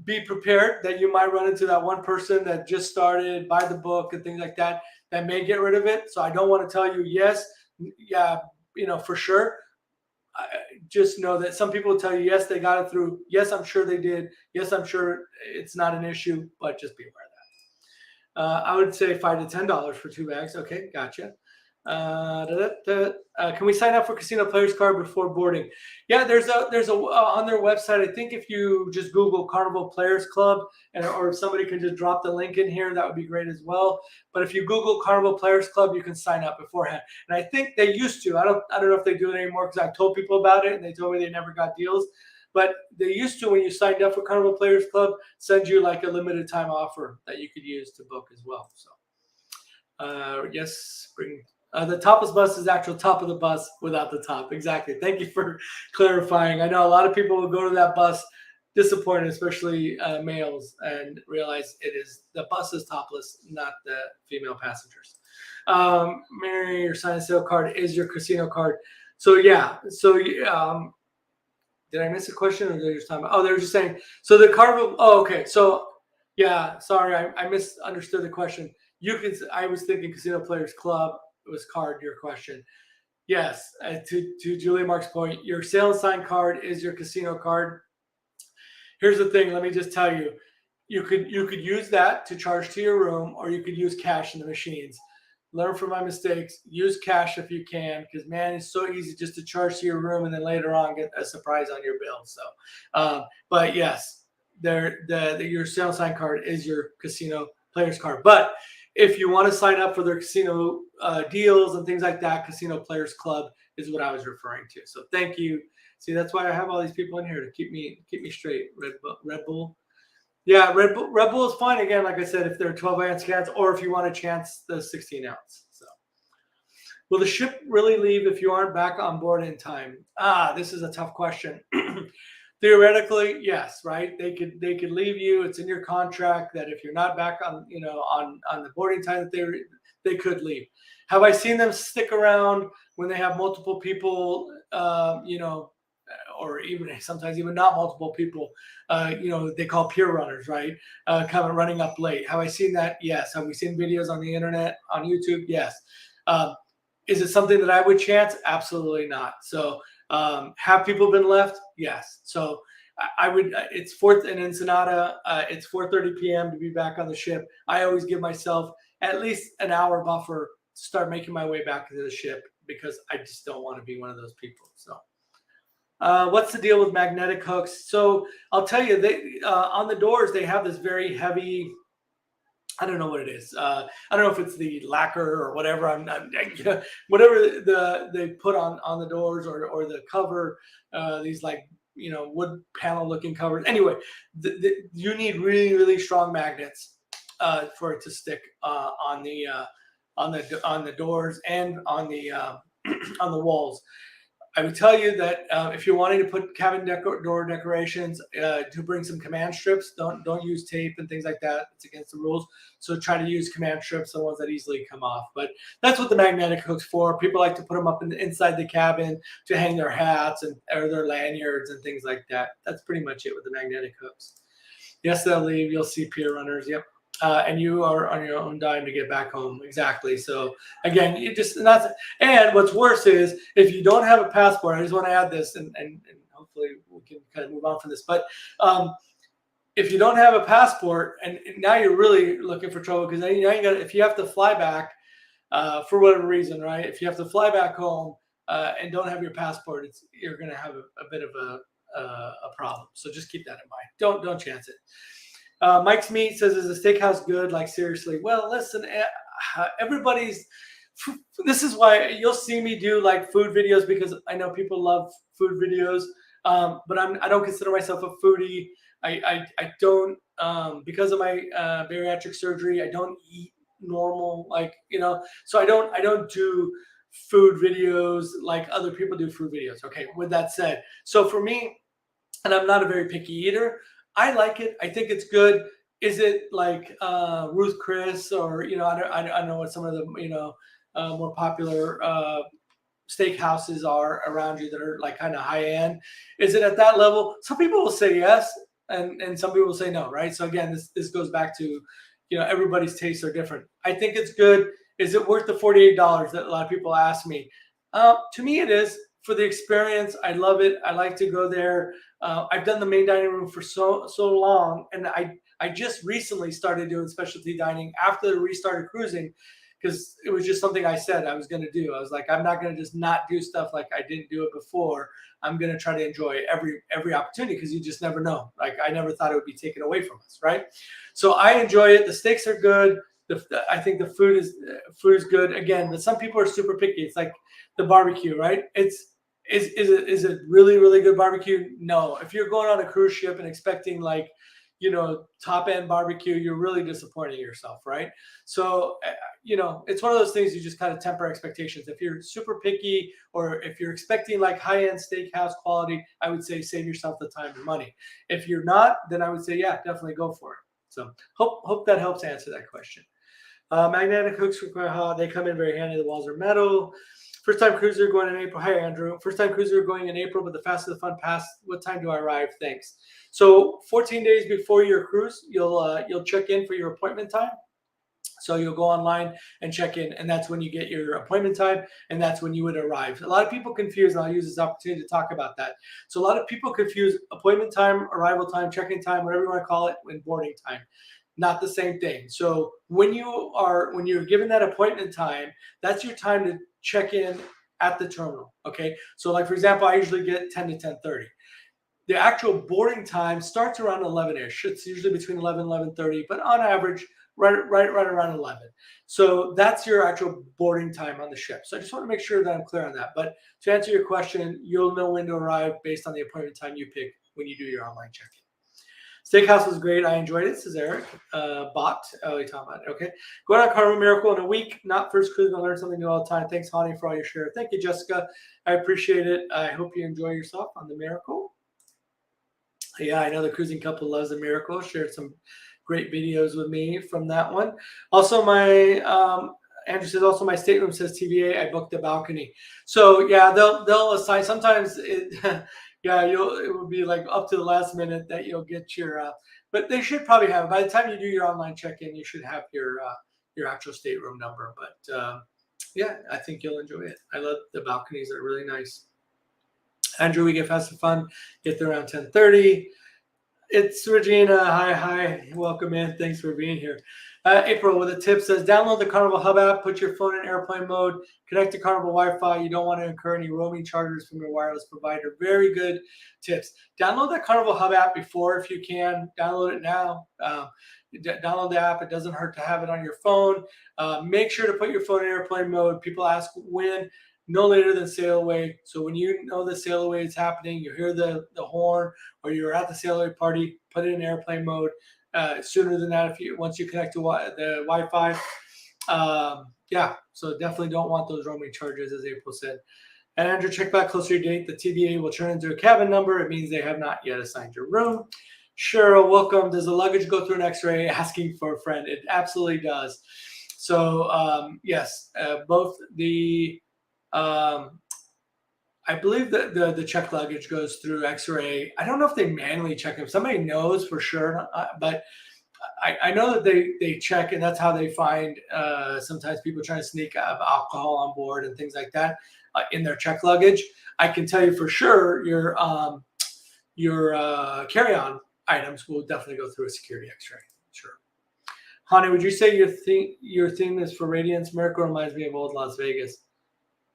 be prepared that you might run into that one person that just started, buy the book and things like that may get rid of it. So I don't want to tell you, yes, yeah, for sure. Just know that some people will tell you, yes, they got it through. Yes, I'm sure they did. Yes, I'm sure it's not an issue, but just be aware of that. I would say $5 to $10 for 2 bags. Okay, gotcha. Can we sign up for Casino Players Card before boarding? Yeah, there's a on their website. I think if you just Google Carnival Players Club, or if somebody can just drop the link in here, that would be great as well. But if you Google Carnival Players Club, you can sign up beforehand. And I think they used to. I don't know if they do it anymore because I've told people about it and they told me they never got deals. But they used to, when you signed up for Carnival Players Club, send you like a limited time offer that you could use to book as well. So yes, bring. The topless bus is actual top of the bus without the top. Exactly. Thank you for clarifying. I know a lot of people will go to that bus disappointed, especially males, and realize it is the bus is topless, not the female passengers. Mary, your sign and sale card is your casino card. So yeah, so did I miss a question, or they just talking about? Oh, they were just saying. So the Carnival. Oh, okay. So yeah, sorry, I misunderstood the question. You can. I was thinking Casino Players Club was card. Your question. Yes, to Julia Mark's point, your sale and sign card is your casino card. Here's the thing. Let me just tell you. You could use that to charge to your room, or you could use cash in the machines. Learn from my mistakes. Use cash if you can, because man, it's so easy just to charge to your room and then later on get a surprise on your bill. So, but yes, your sale sign card is your casino players card. But if you want to sign up for their casino deals and things like that, Casino Players Club is what I was referring to. So thank you. See, that's why I have all these people in here to keep me straight. Red Bull. Yeah, Red Bull is fine. Again, like I said, if they're 12-ounce cans, or if you want to chance the 16-ounce. So, will the ship really leave if you aren't back on board in time? This is a tough question. Theoretically, yes, right? They could leave you. It's in your contract that if you're not back on the boarding time, that they could leave. Have I seen them stick around when they have multiple people? Or even sometimes even not multiple people, they call peer runners, right? Coming running up late. Have I seen that? Yes. Have we seen videos on the internet, on YouTube? Yes. Is it something that I would chance? Absolutely not. So have people been left? Yes. So I would, it's fourth in Ensenada. It's 4:30 p.m. to be back on the ship. I always give myself at least an hour buffer to start making my way back to the ship, because I just don't want to be one of those people. So. What's the deal with magnetic hooks? So I'll tell you, they on the doors they have this very heavy. I don't know what it is. I don't know if it's the lacquer or whatever. Whatever they put on the doors, or the cover. These wood panel looking covers. Anyway, you need really, really strong magnets for it to stick on the doors and on the walls. I would tell you that if you're wanting to put cabin door decorations, to bring some command strips. Don't use tape and things like that. It's against the rules. So try to use command strips, the ones that easily come off. But that's what the magnetic hook's for. People like to put them up inside the cabin to hang their hats or their lanyards and things like that. That's pretty much it with the magnetic hooks. Yes, they'll leave. You'll see peer runners. Yep. And you are on your own dime to get back home. Exactly. So again, and what's worse is if you don't have a passport. I just want to add this, and hopefully we can kind of move on from this. But if you don't have a passport, and now you're really looking for trouble, because now you got, if you have to fly back for whatever reason, right? If you have to fly back home and don't have your passport, you're going to have a bit of a problem. So just keep that in mind. Don't chance it. Mike's Meat says, is the steakhouse good? Like, seriously. Well, listen, this is why you'll see me do like food videos, because I know people love food videos. But I don't consider myself a foodie. I don't, because of my bariatric surgery, I don't eat normal, so I don't do food videos like other people do food videos. Okay. With that said, so for me, and I'm not a very picky eater, I like it. I think it's good. Is it like Ruth Chris, or I don't know what some of the more popular steakhouses are around you that are like kind of high end? Is it at that level? Some people will say yes, and some people will say no, right? So again, this goes back to everybody's tastes are different. I think it's good. Is it worth the $48 that a lot of people ask me? To me, it is. For the experience, I love it. I like to go there. I've done the main dining room for so long, and I just recently started doing specialty dining after the restart of cruising, because it was just something I said I was going to do. I was like, I'm not going to just not do stuff like I didn't do it before. I'm going to try to enjoy every opportunity, because you just never know. Like, I never thought it would be taken away from us, right? So I enjoy it. The steaks are good. I think the food is good. Again, but some people are super picky. It's like the barbecue, right? Is it really, really good barbecue? No. If you're going on a cruise ship and expecting like, top end barbecue, you're really disappointing yourself, right? So, it's one of those things you just kind of temper expectations. If you're super picky or if you're expecting like high end steakhouse quality, I would say save yourself the time and money. If you're not, then I would say, yeah, definitely go for it. So hope that helps answer that question. Magnetic hooks require, they come in very handy. The walls are metal. First time cruiser going in April. Hi, Andrew. First time cruiser going in April, but the faster the fun pass. What time do I arrive? Thanks. So 14 days before your cruise, you'll check in for your appointment time. So you'll go online and check in, and that's when you get your appointment time, and that's when you would arrive. A lot of people confuse, and I'll use this opportunity to talk about that. So a lot of people confuse appointment time, arrival time, check-in time, whatever you want to call it, and boarding time. Not the same thing. So when you're given that appointment time, that's your time to check in at the terminal. Okay. So like, for example, I usually get 10 to 10:30. The actual boarding time starts around 11-ish. It's usually between 11 and 11:30, but on average, right around 11. So that's your actual boarding time on the ship. So I just want to make sure that I'm clear on that. But to answer your question, you'll know when to arrive based on the appointment time you pick when you do your online check-in. Steakhouse was great. I enjoyed it, says Eric. Bot. Oh, you're talking about it. Okay. Going on Carnival Miracle in a week. Not first cruise. Going to learn something new all the time. Thanks, Honey, for all your share. Thank you, Jessica. I appreciate it. I hope you enjoy yourself on the Miracle. Yeah, I know the cruising couple loves the Miracle. Shared some great videos with me from that one. Also, Andrew says, also my stateroom says TVA. I booked the balcony. So yeah, they'll assign. Sometimes yeah, it will be like up to the last minute that you'll get your. But they should probably have, by the time you do your online check-in, you should have your actual stateroom number. But yeah, I think you'll enjoy it. I love the balconies; they're really nice. Andrew, we get fast and fun. Get there around 10:30. It's Regina. Hi. Welcome in. Thanks for being here. April with a tip says, download the Carnival Hub app, put your phone in airplane mode, connect to Carnival Wi-Fi. You don't want to incur any roaming charges from your wireless provider. Very good tips. Download the Carnival Hub app before if you can. Download it now. Download the app. It doesn't hurt to have it on your phone. Make sure to put your phone in airplane mode. People ask when. No later than sail away. So when you know the sail away is happening, you hear the horn, or you're at the sail away party, put it in airplane mode. Sooner than that, once you connect to the Wi-Fi. Yeah, so definitely don't want those roaming charges, as April said. And Andrew, check back closer to your date. The TVA will turn into a cabin number. It means they have not yet assigned your room. Cheryl, welcome. Does the luggage go through an X-ray? Asking for a friend. It absolutely does. So yes, both the I believe that the check luggage goes through X-ray. I don't know if they manually check them. Somebody knows for sure, but I know that they check, and that's how they find sometimes people trying to sneak alcohol on board and things like that in their check luggage. I can tell you for sure your carry-on items will definitely go through a security X-ray. Sure. Hani, would you say your theme is for Radiance? Miracle reminds me of old Las Vegas.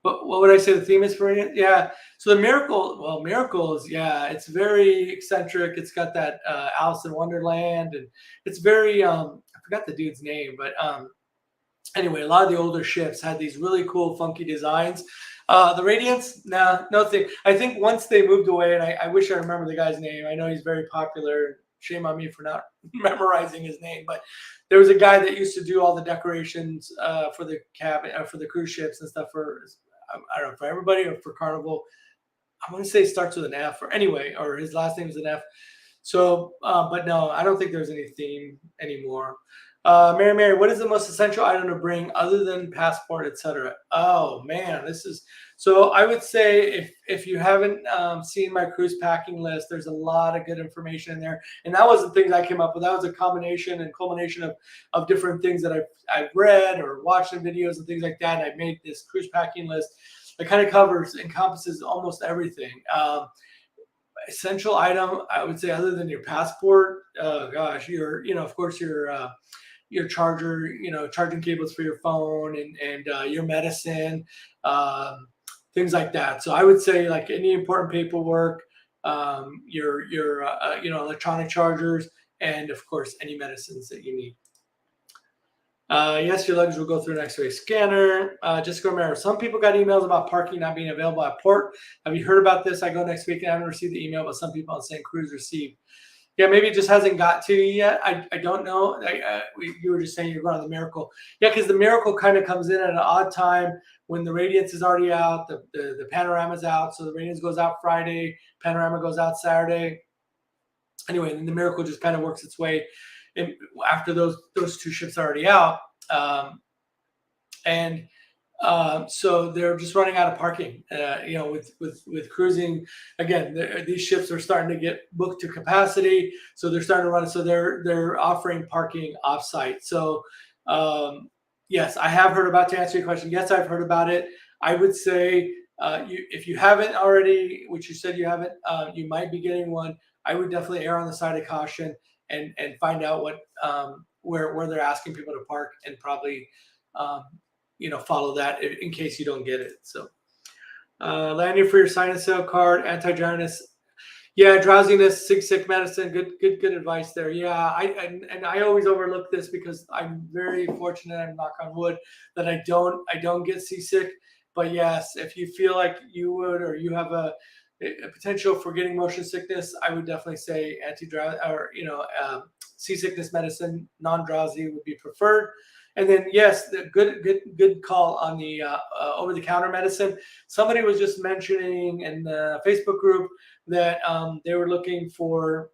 What would I say the theme is for it? Yeah. So the Miracles, yeah, it's very eccentric. It's got that Alice in Wonderland, and it's very I forgot the dude's name, but anyway, a lot of the older ships had these really cool, funky designs. The Radiance, no thing. I think once they moved away, and I wish I remember the guy's name. I know he's very popular. Shame on me for not memorizing his name, but there was a guy that used to do all the decorations for the cabin, for the cruise ships and stuff for, I don't know, for everybody or for Carnival. I want to say it starts with an F, or his last name is an F. So, but no, I don't think there's any theme anymore. Mary, what is the most essential item to bring other than passport, etc.? Oh man, so I would say if you haven't seen my cruise packing list, there's a lot of good information in there. And that wasn't things I came up with. That was a combination and culmination of different things that I've read or watched in videos and things like that. And I made this cruise packing list that kind of encompasses almost everything. Essential item, I would say, other than your passport, oh gosh, of course your charger, charging cables for your phone and your medicine, things like that. So I would say like any important paperwork, your electronic chargers, and of course any medicines that you need. Yes, your luggage will go through an X-ray scanner. Jessica Romero, some people got emails about parking not being available at port. Have you heard about this? I go next week and I haven't received the email, but some people on St. Cruz received. Yeah, maybe it just hasn't got to you yet. I don't know. You were just saying you're going on the Miracle. Yeah, because the Miracle kind of comes in at an odd time when the Radiance is already out, the Panorama's out. So the Radiance goes out Friday, Panorama goes out Saturday. Anyway, then the Miracle just kind of works its way in after those two ships are already out. So they're just running out of parking. With cruising, again, these ships are starting to get booked to capacity, so they're starting to run. So they're offering parking offsite. So yes, I have heard about, to answer your question. Yes, I've heard about it. I would say if you haven't already, which you said you haven't, you might be getting one. I would definitely err on the side of caution and find out what where they're asking people to park, and probably follow that in case you don't get it. So lanyard for your sinus cell card, anti-drowsiness. Yeah, drowsiness, sick medicine. Good advice there. Yeah, I always overlook this because I'm very fortunate, I'm knock on wood, that I don't get seasick. But yes, if you feel like you would, or you have a potential for getting motion sickness, I would definitely say anti-drowsy, or seasickness medicine, non-drowsy would be preferred. And then yes, the good call on the over-the-counter medicine. Somebody was just mentioning in the Facebook group that they were looking for,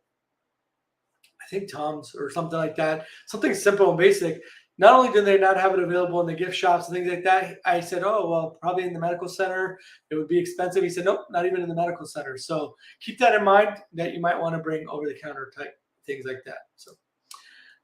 I think, Tums or something like that, something simple and basic. Not only do they not have it available in the gift shops and things like that, I said, oh, well, probably in the medical center, it would be expensive. He said, nope, not even in the medical center. So keep that in mind, that you might want to bring over-the-counter type things like that. So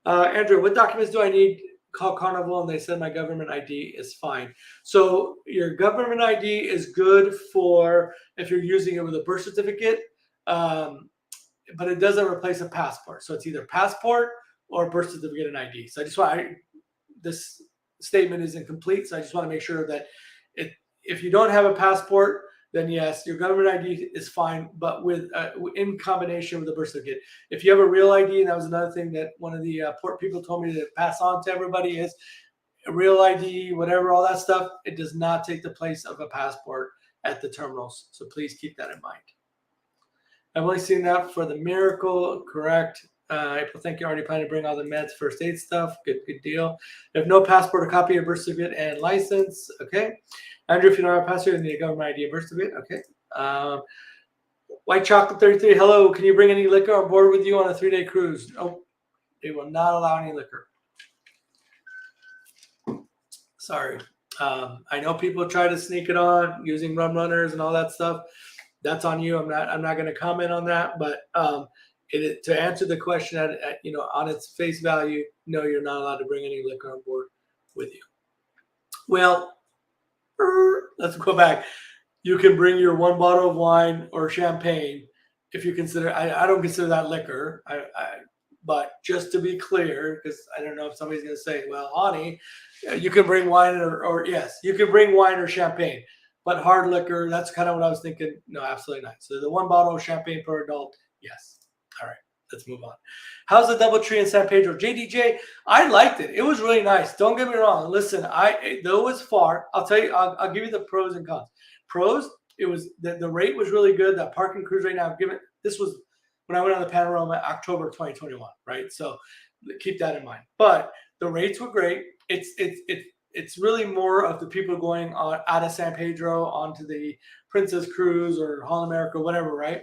Andrew, what documents do I need? Call Carnival, and they said my government ID is fine. So your government ID is good for if you're using it with a birth certificate, but it doesn't replace a passport. So it's either passport or birth certificate and ID. So I just want this statement is incomplete, so I just want to make sure that if you don't have a passport, then yes, your government ID is fine, but with in combination with the birth certificate. If you have a real ID, and that was another thing that one of the port people told me to pass on to everybody, is a real ID, whatever, all that stuff, it does not take the place of a passport at the terminals. So please keep that in mind. I've only seen that for the Miracle, correct. April, think you already plan to bring all the meds, first aid stuff. Good deal. If no passport, a copy of birth certificate and license. Okay. Andrew, if you don't have a passport, you need a government ID and birth certificate. Okay. White Chocolate 33. Hello. Can you bring any liquor on board with you on a 3-day cruise? Nope. They will not allow any liquor. Sorry. I know people try to sneak it on using rum runners and all that stuff. That's on you. I'm not going to comment on that, but to answer the question on its face value, no, you're not allowed to bring any liquor on board with you. Well, let's go back. You can bring your one bottle of wine or champagne if you consider. I don't consider that liquor. But just to be clear, because I don't know if somebody's going to say, well, honey, you can bring wine or yes, you can bring wine or champagne. But hard liquor, that's kind of what I was thinking. No, absolutely not. So the one bottle of champagne per adult, yes. All right, let's move on. How's the DoubleTree in San Pedro? JDJ, I liked it. It was really nice. Don't get me wrong. Listen, though it was far, I'll tell you, I'll give you the pros and cons. Pros, it was the rate was really good. That parking cruise rate now, this was when I went on the Panorama October 2021, right? So keep that in mind. But the rates were great. It's really more of the people going out of San Pedro onto the Princess Cruise or Hall America, whatever, right?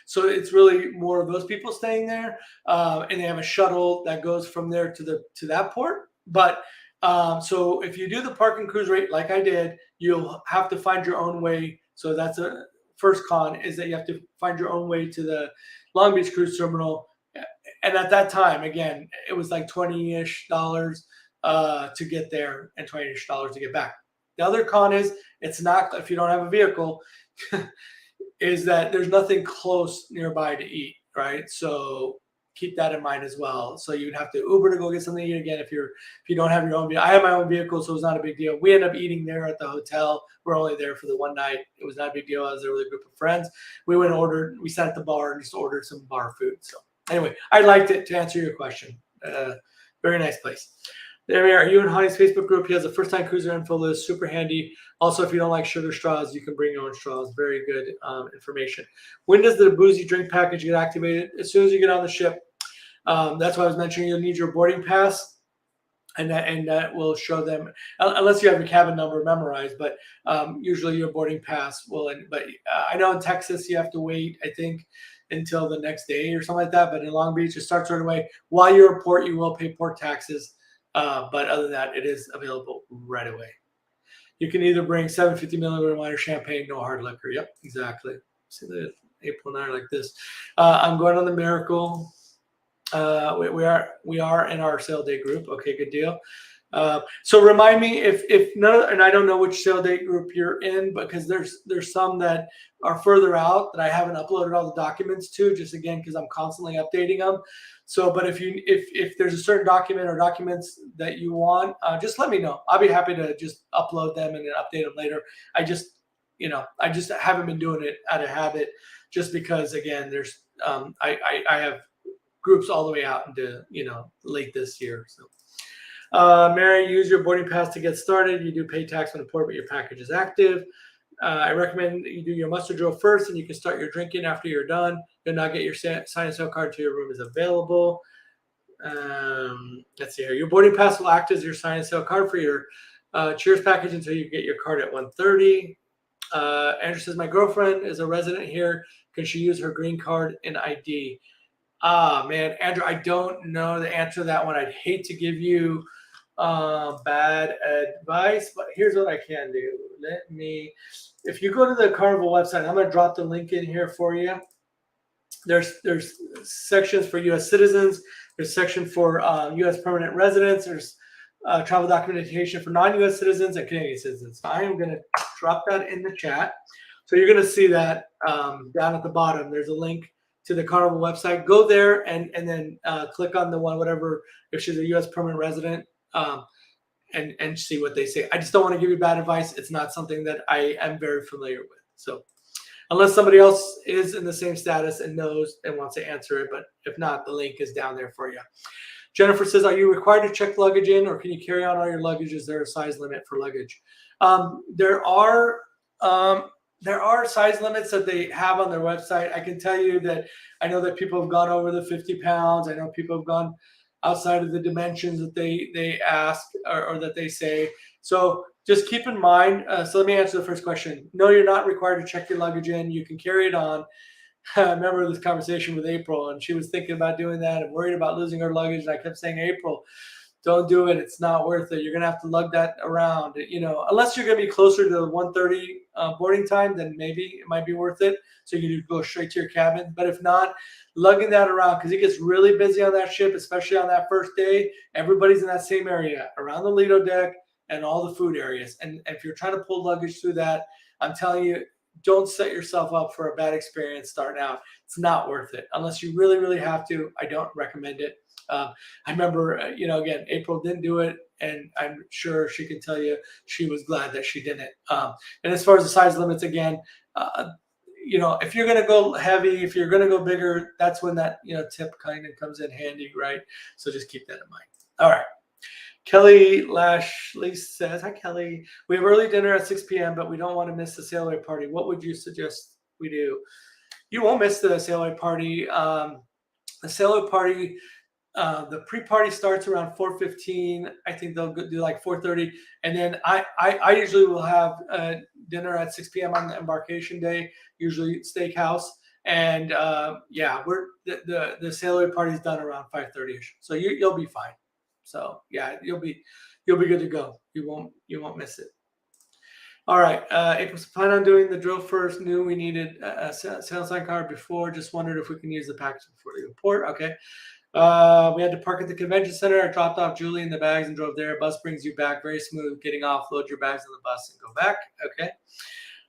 So it's really more of those people staying there, and they have a shuttle that goes from there to that port. But so if you do the park and cruise rate like I did, you'll have to find your own way. So that's a first con, is that you have to find your own way to the Long Beach Cruise Terminal. And at that time, again, it was like $20-ish to get there and $20-ish to get back. The other con is it's not, if you don't have a vehicle, is that there's nothing close nearby to eat, right? So keep that in mind as well. So you'd have to Uber to go get something to eat again if you don't have your own vehicle. I have my own vehicle, so it's not a big deal. We end up eating there at the hotel. We're only there for the one night. It was not a big deal. I was there with a group of friends. We went and ordered. We sat at the bar and just ordered some bar food. So anyway, I liked it, to answer your question. Very nice place. There, are you in Honey's Facebook group? He has a first-time cruiser info list, super handy. Also, if you don't like sugar straws, you can bring your own straws. Very good information. When does the boozy drink package get activated? As soon as you get on the ship. That's why I was mentioning you'll need your boarding pass, and that will show them, unless you have your cabin number memorized. But usually your boarding pass will. But I know in Texas you have to wait, I think, until the next day or something like that. But in Long Beach, it starts right away. While you're at port, you will pay port taxes. But other than that, it is available right away. You can either bring 750 milliliter wine or champagne, no hard liquor. Yep, exactly. See the April and I are like this. I'm going on the Miracle. We are in our sale day group. Okay, good deal. So remind me if none, and I don't know which sale date group you're in, because there's some that are further out that I haven't uploaded all the documents to, just again because I'm constantly updating them. So, but if there's a certain document or documents that you want, just let me know. I'll be happy to just upload them and then update them later. I just haven't been doing it out of habit, just because again there's I have groups all the way out into late this year. So. Mary, use your boarding pass to get started. You do pay tax when in port, but your package is active. I recommend you do your muster drill first, and you can start your drinking after you're done. You'll not get your sign and sail card until your room is available. Let's see here. Your boarding pass will act as your sign and sail card for your cheers package until you get your card at 1:30. Andrew says, my girlfriend is a resident here. Can she use her green card and ID? Man, Andrew, I don't know the answer to that one. I'd hate to give you bad advice, but here's what I can do. If you go to the Carnival website, I'm going to drop the link in here for you. There's sections for U.S. citizens. There's a section for U.S. permanent residents. There's travel documentation for non-U.S. citizens and Canadian citizens. I am going to drop that in the chat. So you're going to see that down at the bottom. There's a link to the Carnival website. Go there and then click on the one, whatever, if she's a U.S. permanent resident, and see what they say. I just don't want to give you bad advice. It's not something that I am very familiar with. So unless somebody else is in the same status and knows and wants to answer it, but if not, the link is down there for you. Jennifer says, are you required to check luggage in, or can you carry on all your luggage? Is there a size limit for luggage? There are size limits that they have on their website. I can tell you that I know that people have gone over the 50 pounds. I know people have gone outside of the dimensions that they ask or that they say. So just keep in mind. So let me answer the first question. No, you're not required to check your luggage in. You can carry it on. I remember this conversation with April, and she was thinking about doing that and worried about losing her luggage. And I kept saying, April, don't do it. It's not worth it. You're going to have to lug that around, unless you're going to be closer to the 1:30 boarding time, then maybe it might be worth it. So you can go straight to your cabin. But if not, lugging that around, because it gets really busy on that ship, especially on that first day. Everybody's in that same area around the Lido deck and all the food areas. And if you're trying to pull luggage through that, I'm telling you, don't set yourself up for a bad experience starting out. It's not worth it. Unless you really, really have to, I don't recommend it. I remember, again, April didn't do it, and I'm sure she can tell you she was glad that she didn't. And as far as the size limits, again, if you're going to go heavy, if you're going to go bigger, that's when that, tip kind of comes in handy, right? So just keep that in mind. All right. Kelly Lashley says, hi, Kelly. We have early dinner at 6 p.m., but we don't want to miss the sail away party. What would you suggest we do? You won't miss the sail away party. The sail away party, the pre-party starts around 4:15. I think they'll do like 4:30. And then I usually will have dinner at 6 p.m. on the embarkation day, usually Steakhouse. And we're the sail away party is done around 5:30ish. So you'll be fine. So yeah, you'll be good to go. You won't miss it. All right. April, plan on doing the drill first. Knew we needed a sales sign card before. Just wondered if we can use the package before the report. Okay. We had to park at the convention center. I dropped off Julie in the bags and drove there. Bus brings you back. Very smooth. Getting off, load your bags on the bus and go back. Okay.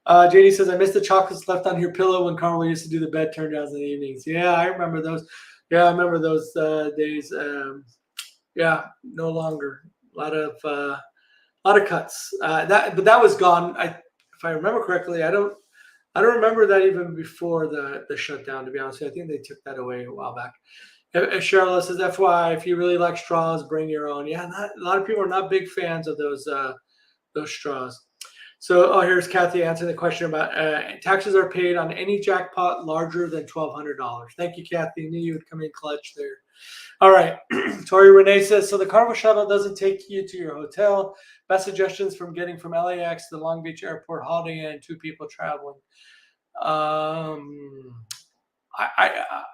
JD says, I missed the chocolates left on your pillow when Carnival used to do the bed turn downs in the evenings. Yeah, I remember those. Yeah, I remember those days. Yeah, no longer. A lot of cuts. But that was gone. If I remember correctly, I don't remember that even before the shutdown. To be honest with you, I think they took that away a while back. Cheryl says, FYI, if you really like straws, bring your own. Yeah, a lot of people are not big fans of those straws. So, here's Kathy answering the question about taxes are paid on any jackpot larger than $1,200. Thank you, Kathy. I knew you would come in clutch there. All right. Tori Renee says, so the Carnival shuttle doesn't take you to your hotel. Best suggestions from getting from LAX to the Long Beach Airport, Holiday Inn, 2 people traveling.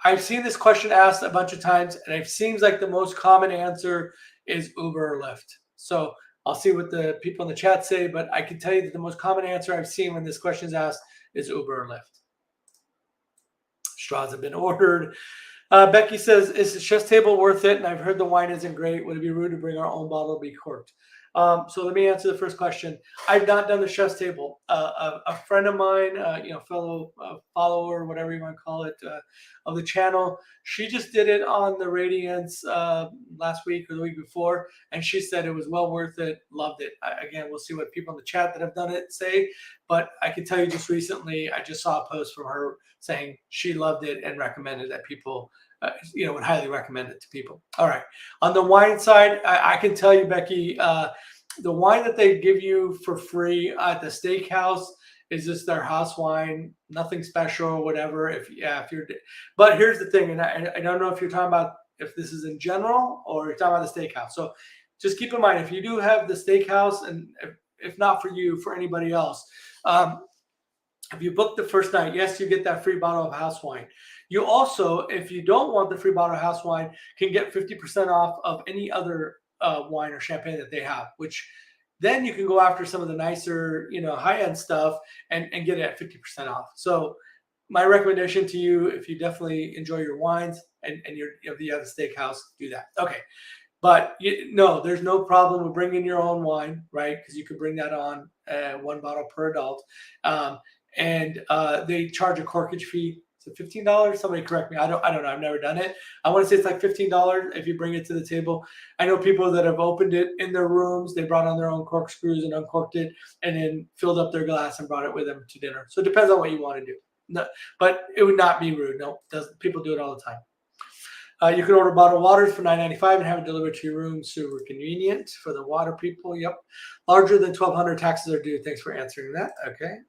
I've seen this question asked a bunch of times, and it seems like the most common answer is Uber or Lyft. So I'll see what the people in the chat say, but I can tell you that the most common answer I've seen when this question is asked is Uber or Lyft. Straws have been ordered. Becky says, is the chef's table worth it? And I've heard the wine isn't great. Would it be rude to bring our own bottle to be corked? So let me answer the first question. I've not done the chef's table. A friend of mine, fellow follower, whatever you want to call it, of the channel, she just did it on the Radiance last week or the week before, and she said it was well worth it, loved it. Again, we'll see what people in the chat that have done it say, but I can tell you just recently, I just saw a post from her saying she loved it and recommended that people would highly recommend it to people. All right. On the wine side, I can tell you, Becky, the wine that they give you for free at the Steakhouse is just their house wine, nothing special or whatever. But here's the thing, and I don't know if you're talking about if this is in general or you're talking about the Steakhouse. So just keep in mind, if you do have the Steakhouse, and if not for you, for anybody else, if you book the first night, yes, you get that free bottle of house wine. You also, if you don't want the free bottle of house wine, can get 50% off of any other wine or champagne that they have, which then you can go after some of the nicer, high-end stuff and get it at 50% off. So my recommendation to you, if you definitely enjoy your wines and you have the Steakhouse, do that. Okay. But no, there's no problem with bringing your own wine, right? Because you could bring that on 1 bottle per adult. And they charge a corkage fee. Is it $15? Somebody correct me. I don't know. I've never done it. I want to say it's like $15 if you bring it to the table. I know people that have opened it in their rooms. They brought on their own corkscrews and uncorked it and then filled up their glass and brought it with them to dinner. So it depends on what you want to do. No, but it would not be rude. No, people do it all the time. You can order bottled waters for $9.95 and have it delivered to your room. Super convenient for the water people. Yep. Larger than $1,200, taxes are due. Thanks for answering that. Okay.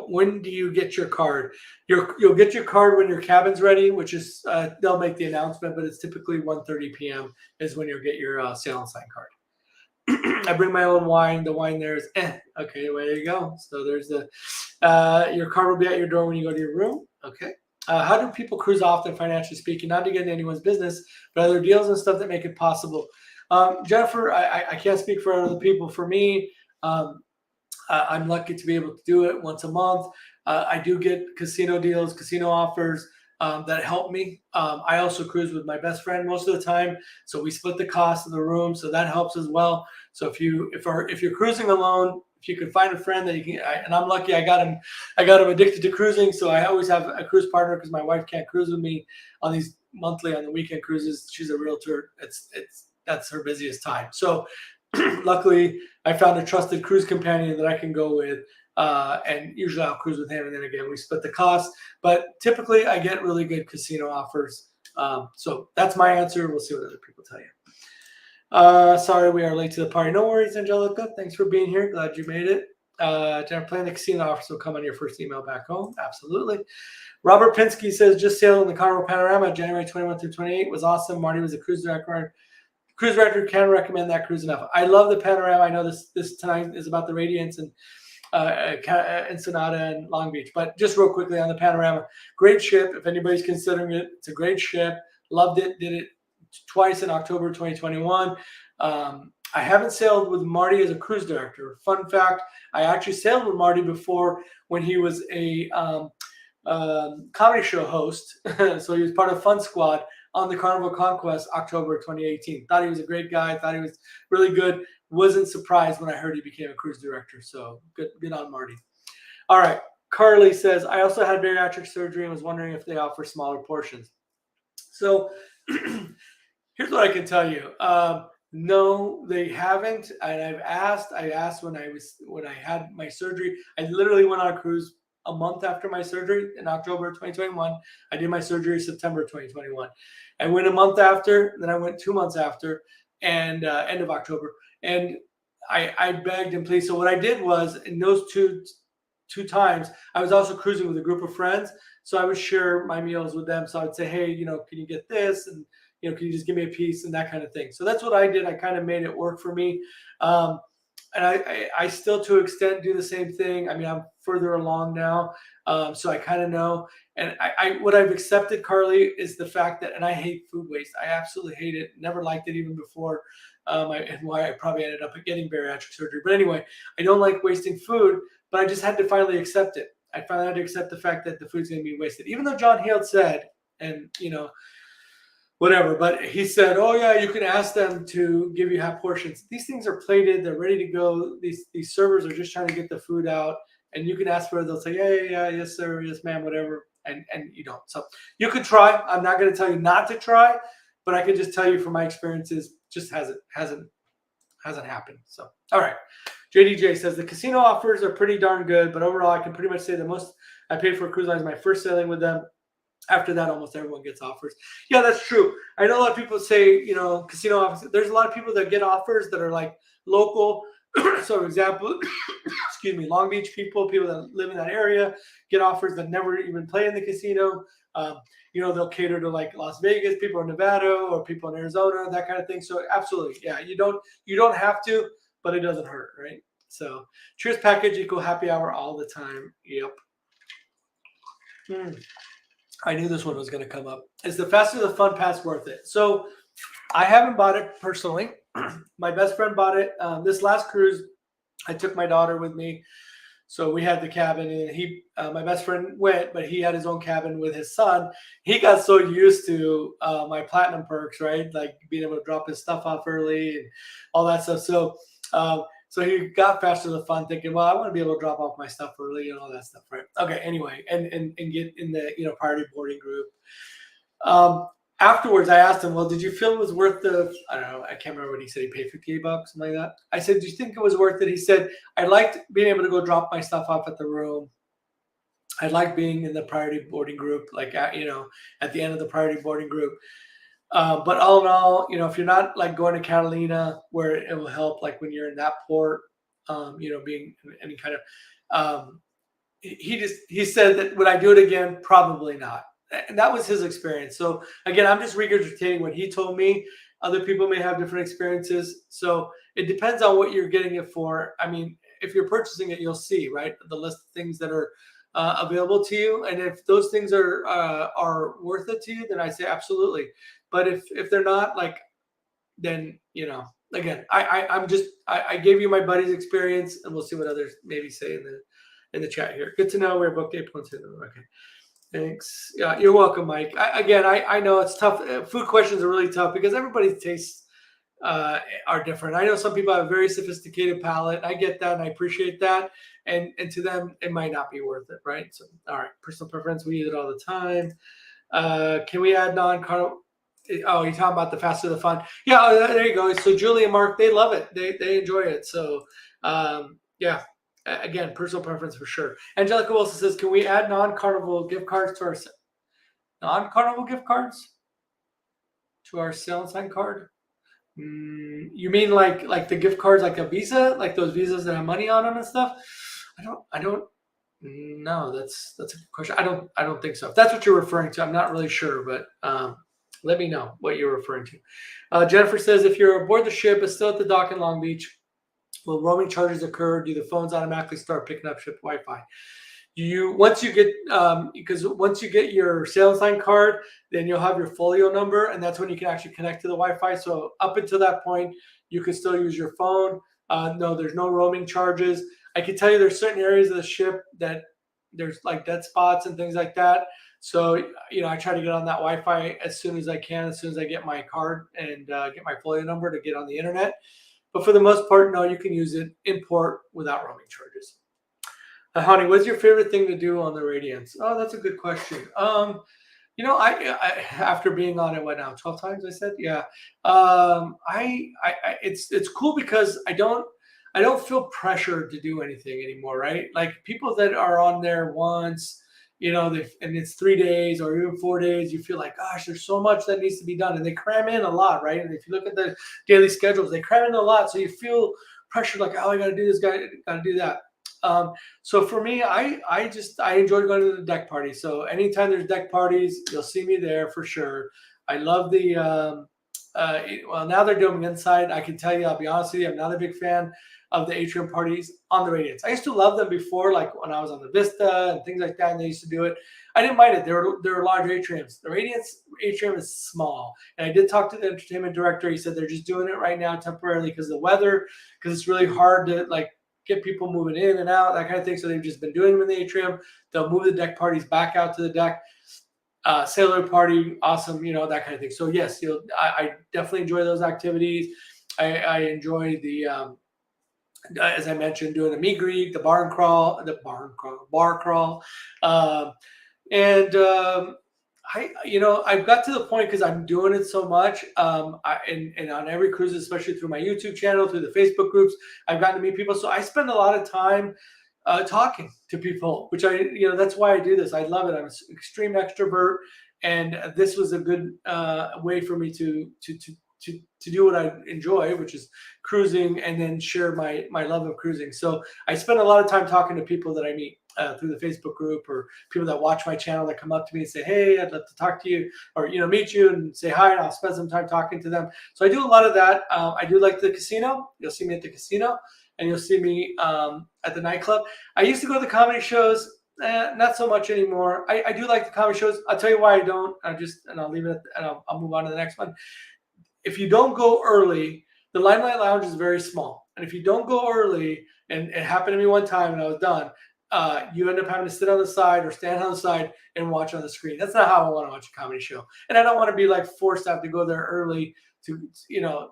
When do you get your card? You'll get your card when your cabin's ready, which is they'll make the announcement, but it's typically 1:30 p.m. is when you'll get your sail and sign card. I bring my own wine. The wine there is okay. Well, there you go. So there's your card will be at your door when you go to your room. Okay. How do people cruise often, financially speaking? Not to get into anyone's business, but other deals and stuff that make it possible. Jennifer, I can't speak for other people. For me, I'm lucky to be able to do it once a month. I do get casino deals, casino offers that help me. I also cruise with my best friend most of the time, so we split the cost of the room, so that helps as well. So if you're cruising alone, if you can find a friend that you can, and I'm lucky, I got him addicted to cruising, so I always have a cruise partner because my wife can't cruise with me on these monthly, on the weekend cruises. She's a realtor. That's her busiest time. So luckily, I found a trusted cruise companion that I can go with, and usually I'll cruise with him, and then again, we split the cost. But typically, I get really good casino offers. So that's my answer. We'll see what other people tell you. Sorry, we are late to the party. No worries, Angelica. Thanks for being here. Glad you made it. Jennifer, plan the casino offers will come on your first email back home. Absolutely. Robert Pinsky says, just sailed in the Carnival Panorama, January 21 through 28. Was awesome. Marty was a cruise director. Cruise director, can't recommend that cruise enough. I love the Panorama. I know this tonight is about the Radiance and Ensenada and Long Beach, but just real quickly on the Panorama, great ship. If anybody's considering it, it's a great ship. Loved it. Did it twice in October 2021. I haven't sailed with Marty as a cruise director. Fun fact: I actually sailed with Marty before when he was a comedy show host. So he was part of Fun Squad on the Carnival Conquest, October 2018. Thought he was a great guy. Thought he was really good. Wasn't surprised when I heard he became a cruise director. So good on Marty. All right. Carly says, I also had bariatric surgery and was wondering if they offer smaller portions. So here's what I can tell you. No, they haven't. And I asked when I had my surgery. I literally went on a cruise a month after my surgery in October 2021. I did my surgery September 2021. I went a month after, then I went 2 months after, and end of October. And I begged and pleaded. So what I did was in those two times, I was also cruising with a group of friends. So I would share my meals with them. So I would say, hey, can you get this? And, can you just give me a piece and that kind of thing. So that's what I did. I kind of made it work for me. And I still, to an extent, do the same thing. I mean, I'm further along now. So I kind of know. And what I've accepted, Carly, is the fact that, and I hate food waste. I absolutely hate it. Never liked it even before. And why I probably ended up getting bariatric surgery. But anyway, I don't like wasting food, but I just had to finally accept it. I finally had to accept the fact that the food's going to be wasted. Even though John Hale said, and, whatever, but he said, oh yeah, you can ask them to give you half portions. These things are plated, they're ready to go. These servers are just trying to get the food out, and you can ask for it. They'll say, yeah, yes sir, yes ma'am, whatever, and you don't. So you could try. I'm not going to tell you not to try, but I could just tell you from my experiences, just hasn't happened. So all right, JDJ says the casino offers are pretty darn good, but overall I can pretty much say the most I paid for a cruise line is my first sailing with them. After that, almost everyone gets offers. Yeah, that's true. I know a lot of people say, casino offers. There's a lot of people that get offers that are like local. So, for example, excuse me, Long Beach people that live in that area get offers that never even play in the casino. They'll cater to like Las Vegas, people in Nevada, or people in Arizona, that kind of thing. So, absolutely, yeah, you don't have to, but it doesn't hurt, right? So, cheers package equal happy hour all the time. Yep. I knew this one was going to come up. Is the Faster the Fun Pass worth it? So I haven't bought it personally. My best friend bought it. This last cruise, I took my daughter with me. So we had the cabin, and my best friend went, but he had his own cabin with his son. He got so used to my platinum perks, right? Like being able to drop his stuff off early and all that stuff. So he got Faster the Fun thinking, well, I want to be able to drop off my stuff early and all that stuff, right? Okay, anyway, and get in the priority boarding group. Afterwards, I asked him, well, did you feel it was worth I don't know, I can't remember what he said. He paid $58, something like that. I said, do you think it was worth it? He said, I liked being able to go drop my stuff off at the room. I like being in the priority boarding group, like, at the end of the priority boarding group. But all in all, if you're not like going to Catalina, where it will help, like when you're in that port, being any kind of, he said that would I do it again? Probably not. And that was his experience. So again, I'm just regurgitating what he told me. Other people may have different experiences. So it depends on what you're getting it for. I mean, if you're purchasing it, you'll see, right, the list of things that are available to you. And if those things are worth it to you, then I say absolutely. But if they're not, like, then again, I gave you my buddy's experience, and we'll see what others maybe say in the chat here. Good to know we're booked 8.2. Okay, thanks. Yeah, you're welcome, Mike. I know it's tough. Food questions are really tough because everybody's tastes are different. I know some people have a very sophisticated palate. I get that, and I appreciate that. And to them, it might not be worth it, right? So, all right, personal preference. We eat it all the time. Can we add non-carnivore? Oh, you're talking about the Faster the Fun. Yeah, there you go. So Julie and Mark, they love it. They enjoy it. So, yeah. Again, personal preference for sure. Angelica Wilson says, can we add non-carnival gift cards to our non-carnival gift cards to our sale sign card? You mean like the gift cards, like a Visa, like those Visas that have money on them and stuff? I don't know. That's a good question. I don't think so. If that's what you're referring to, I'm not really sure, but let me know what you're referring to. Jennifer says, if you're aboard the ship but still at the dock in Long Beach, will roaming charges occur? Do the phones automatically start picking up ship Wi-Fi? Once you get your sailing sign card, then you'll have your folio number, and that's when you can actually connect to the Wi-Fi. So up until that point, you can still use your phone. No, there's no roaming charges. I can tell you there's certain areas of the ship that there's like dead spots and things like that. So, I try to get on that Wi-Fi as soon as I can, as soon as I get my card and get my folio number to get on the internet. But for the most part, no, you can use it in port without roaming charges. Honey, what's your favorite thing to do on the Radiance? Oh, that's a good question. I after being on it, 12 times, I said, yeah. It's cool because I don't feel pressured to do anything anymore, right? Like people that are on there once, and it's 3 days or even 4 days, you feel like, gosh, there's so much that needs to be done. And they cram in a lot, right? And if you look at the daily schedules, they cram in a lot. So you feel pressured, like, oh, I got to do this, got to do that. So for me, I enjoy going to the deck party. So anytime there's deck parties, you'll see me there for sure. I love the, well, now they're doing inside. I can tell you, I'll be honest with you, I'm not a big fan of the atrium parties on the Radiance. I used to love them before, like when I was on the Vista and things like that, and they used to do it. I didn't mind it. There were large atriums. The Radiance atrium is small. And I did talk to the entertainment director. He said they're just doing it right now temporarily because of the weather, because it's really hard to like get people moving in and out, that kind of thing. So they've just been doing them in the atrium. They'll move the deck parties back out to the deck. Sailor party, awesome, that kind of thing. So yes, I definitely enjoy those activities. I enjoy the, as I mentioned, doing the meet greet, the bar crawl, and I've got to the point because I'm doing it so much, and on every cruise, especially through my YouTube channel, through the Facebook groups, I've gotten to meet people. So I spend a lot of time talking to people, which that's why I do this. I love it. I'm an extreme extrovert, and this was a good way for me to do what I enjoy, which is cruising, and then share my love of cruising. So I spend a lot of time talking to people that I meet through the Facebook group, or people that watch my channel that come up to me and say, hey, I'd love to talk to you, or meet you and say hi, and I'll spend some time talking to them. So I do a lot of that. I do like the casino. You'll see me at the casino, and you'll see me at the nightclub. I used to go to the comedy shows. Not so much anymore. I do like the comedy shows. I'll tell you why I don't. I'll leave it and I'll move on to the next one. If you don't go early, the Limelight Lounge is very small. And if you don't go early, and it happened to me one time and I was done, you end up having to sit on the side or stand on the side and watch on the screen. That's not how I want to watch a comedy show. And I don't want to be like forced to have to go there early to,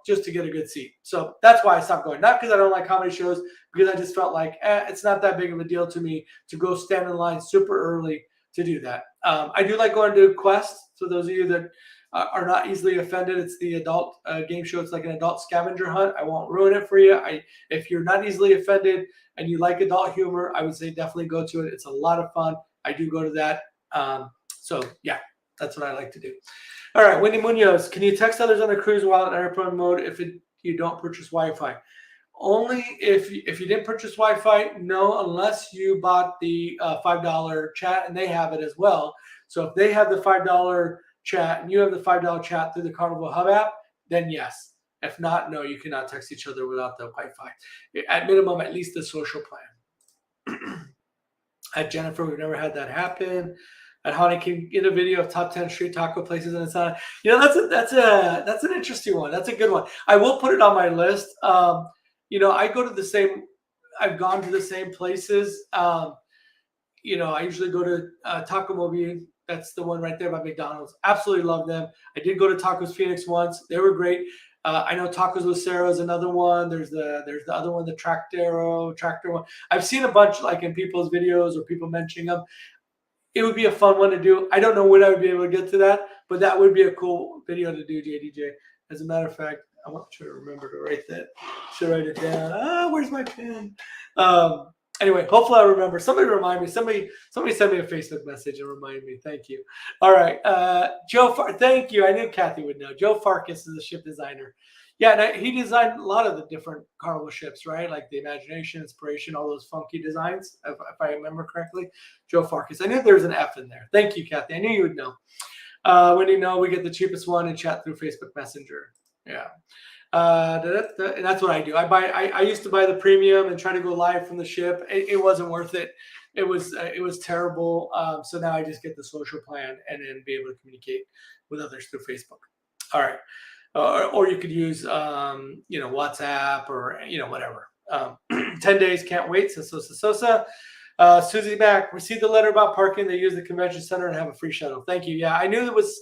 just to get a good seat. So that's why I stopped going. Not because I don't like comedy shows, because I just felt like it's not that big of a deal to me to go stand in line super early to do that. I do like going to Quest. So those of you that are not easily offended, it's the adult game show. It's like an adult scavenger hunt. I won't ruin it for you. If you're not easily offended and you like adult humor, I would say definitely go to it. It's a lot of fun. I do go to that. So yeah, that's what I like to do. All right, Wendy Munoz, can you text others on the cruise while in airplane mode if you don't purchase Wi-Fi? Only if you didn't purchase Wi-Fi, no, unless you bought the $5 chat, and they have it as well. So if they have the $5 chat and you have the $5 chat through the Carnival Hub app, then yes. If not, no, you cannot text each other without the Wi-Fi. At minimum, at least the social plan. At Jennifer, we've never had that happen. At Honey, can you get a video of top 10 street taco places in Ensenada? That's an interesting one. That's a good one. I will put it on my list. I've gone to the same places. I usually go to Taco Mobile. That's the one right there by McDonald's. Absolutely love them. I did go to Tacos Phoenix once. They were great. I know Tacos Lucero is another one. There's the other one, the Tractor one. I've seen a bunch like in people's videos or people mentioning them. It would be a fun one to do. I don't know when I would be able to get to that, but that would be a cool video to do, JDJ. As a matter of fact, I want to try to remember to write that. Should write it down. Where's my pen? Anyway, hopefully I remember. Somebody remind me. Somebody send me a Facebook message and remind me. Thank you. All right. Thank you. I knew Kathy would know. Joe Farkas is a ship designer. Yeah, and he designed a lot of the different Carnival ships, right? Like the Imagination, Inspiration, all those funky designs, if I remember correctly. Joe Farkas. I knew there was an F in there. Thank you, Kathy. I knew you would know. When you know, we get the cheapest one and chat through Facebook Messenger. Yeah. And that's what I do. I used to buy the premium and try to go live from the ship. It wasn't worth it. It was terrible. So now I just get the social plan and then be able to communicate with others through Facebook. All right. Or you could use, WhatsApp or, whatever. 10 days, can't wait. Sosa. Susie Mack, received the letter about parking. They use the convention center and have a free shuttle. Thank you. Yeah, I knew it was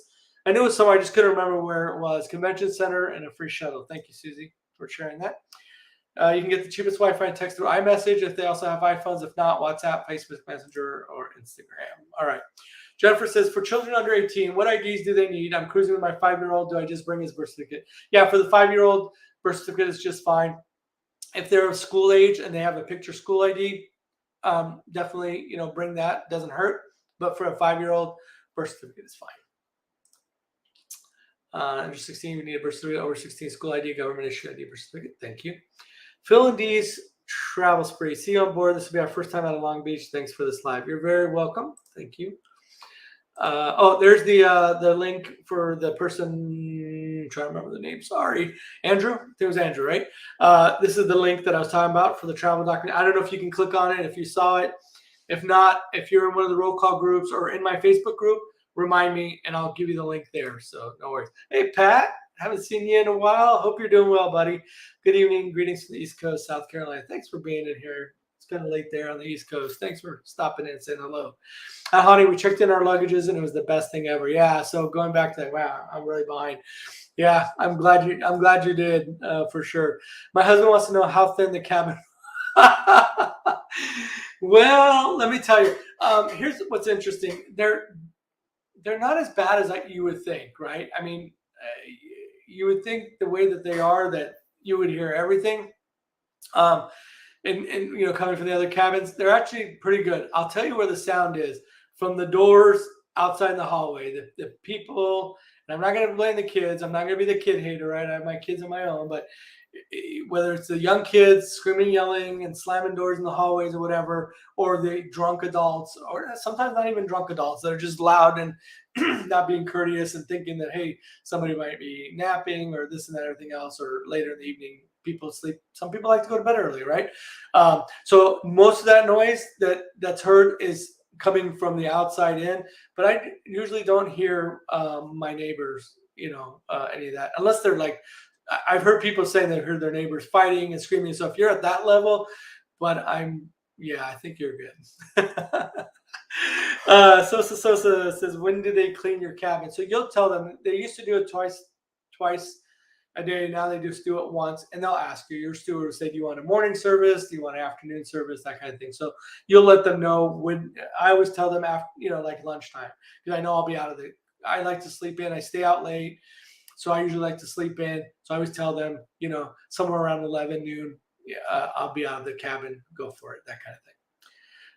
somewhere. I just couldn't remember where it was. Convention center and a free shuttle. Thank you, Susie, for sharing that. You can get the cheapest Wi-Fi and text through iMessage if they also have iPhones. If not, WhatsApp, Facebook Messenger, or Instagram. All right. Jennifer says, for children under 18, what IDs do they need? I'm cruising with my 5-year-old. Do I just bring his birth certificate? Yeah, for the 5-year-old, birth certificate is just fine. If they're of school age and they have a picture school ID, definitely, bring that. Doesn't hurt. But for a 5-year-old, birth certificate is fine. Under 16, we need a birth certificate. Over 16, school ID, government issued ID, birth certificate. Thank you. Phil and D's travel spree. See you on board. This will be our first time out of Long Beach. Thanks for this live. You're very welcome. Thank you. There's the link for the person. I'm trying to remember the name. Sorry, Andrew. It was Andrew, right? This is the link that I was talking about for the travel document. I don't know if you can click on it if you saw it. If not, if you're in one of the roll call groups or in my Facebook group, remind me and I'll give you the link there. So no worries. Hey, Pat. Haven't seen you in a while. Hope you're doing well, buddy. Good evening. Greetings from the East Coast, South Carolina. Thanks for being in here. It's kind of late there on the East Coast. Thanks for stopping in and saying hello. Hi, honey. We checked in our luggages and it was the best thing ever. Yeah. So going back to that, wow, I'm really behind. Yeah, I'm glad you did for sure. My husband wants to know how thin the cabin. Well, let me tell you. Here's what's interesting. They're not as bad as you would think, right? I mean, you would think the way that they are that you would hear everything. And coming from the other cabins, they're actually pretty good. I'll tell you where the sound is from the doors outside in the hallway. The people, and I'm not going to blame the kids. I'm not going to be the kid hater, right? I have my kids of my own, but whether it's the young kids screaming, yelling, and slamming doors in the hallways or whatever, or the drunk adults, or sometimes not even drunk adults that are just loud and not being courteous and thinking that, hey, somebody might be napping or this and that, everything else, or later in the evening, people sleep. Some people like to go to bed early, right? So most of that noise that's heard is coming from the outside in, but I usually don't hear my neighbors, any of that, unless they're like, I've heard people saying they've heard their neighbors fighting and screaming. So if you're at that level, but I think you're good. Sosa says, when do they clean your cabin? So you'll tell them. They used to do it twice a day. Now they just do it once, and they'll ask you. Your steward will say, do you want a morning service? Do you want an afternoon service? That kind of thing. So you'll let them know when. I always tell them after, like lunchtime, because I know I'll be out of I like to sleep in. I stay out late. So I usually like to sleep in. So I always tell them, somewhere around 11 noon, I'll be out of the cabin. Go for it. That kind of thing.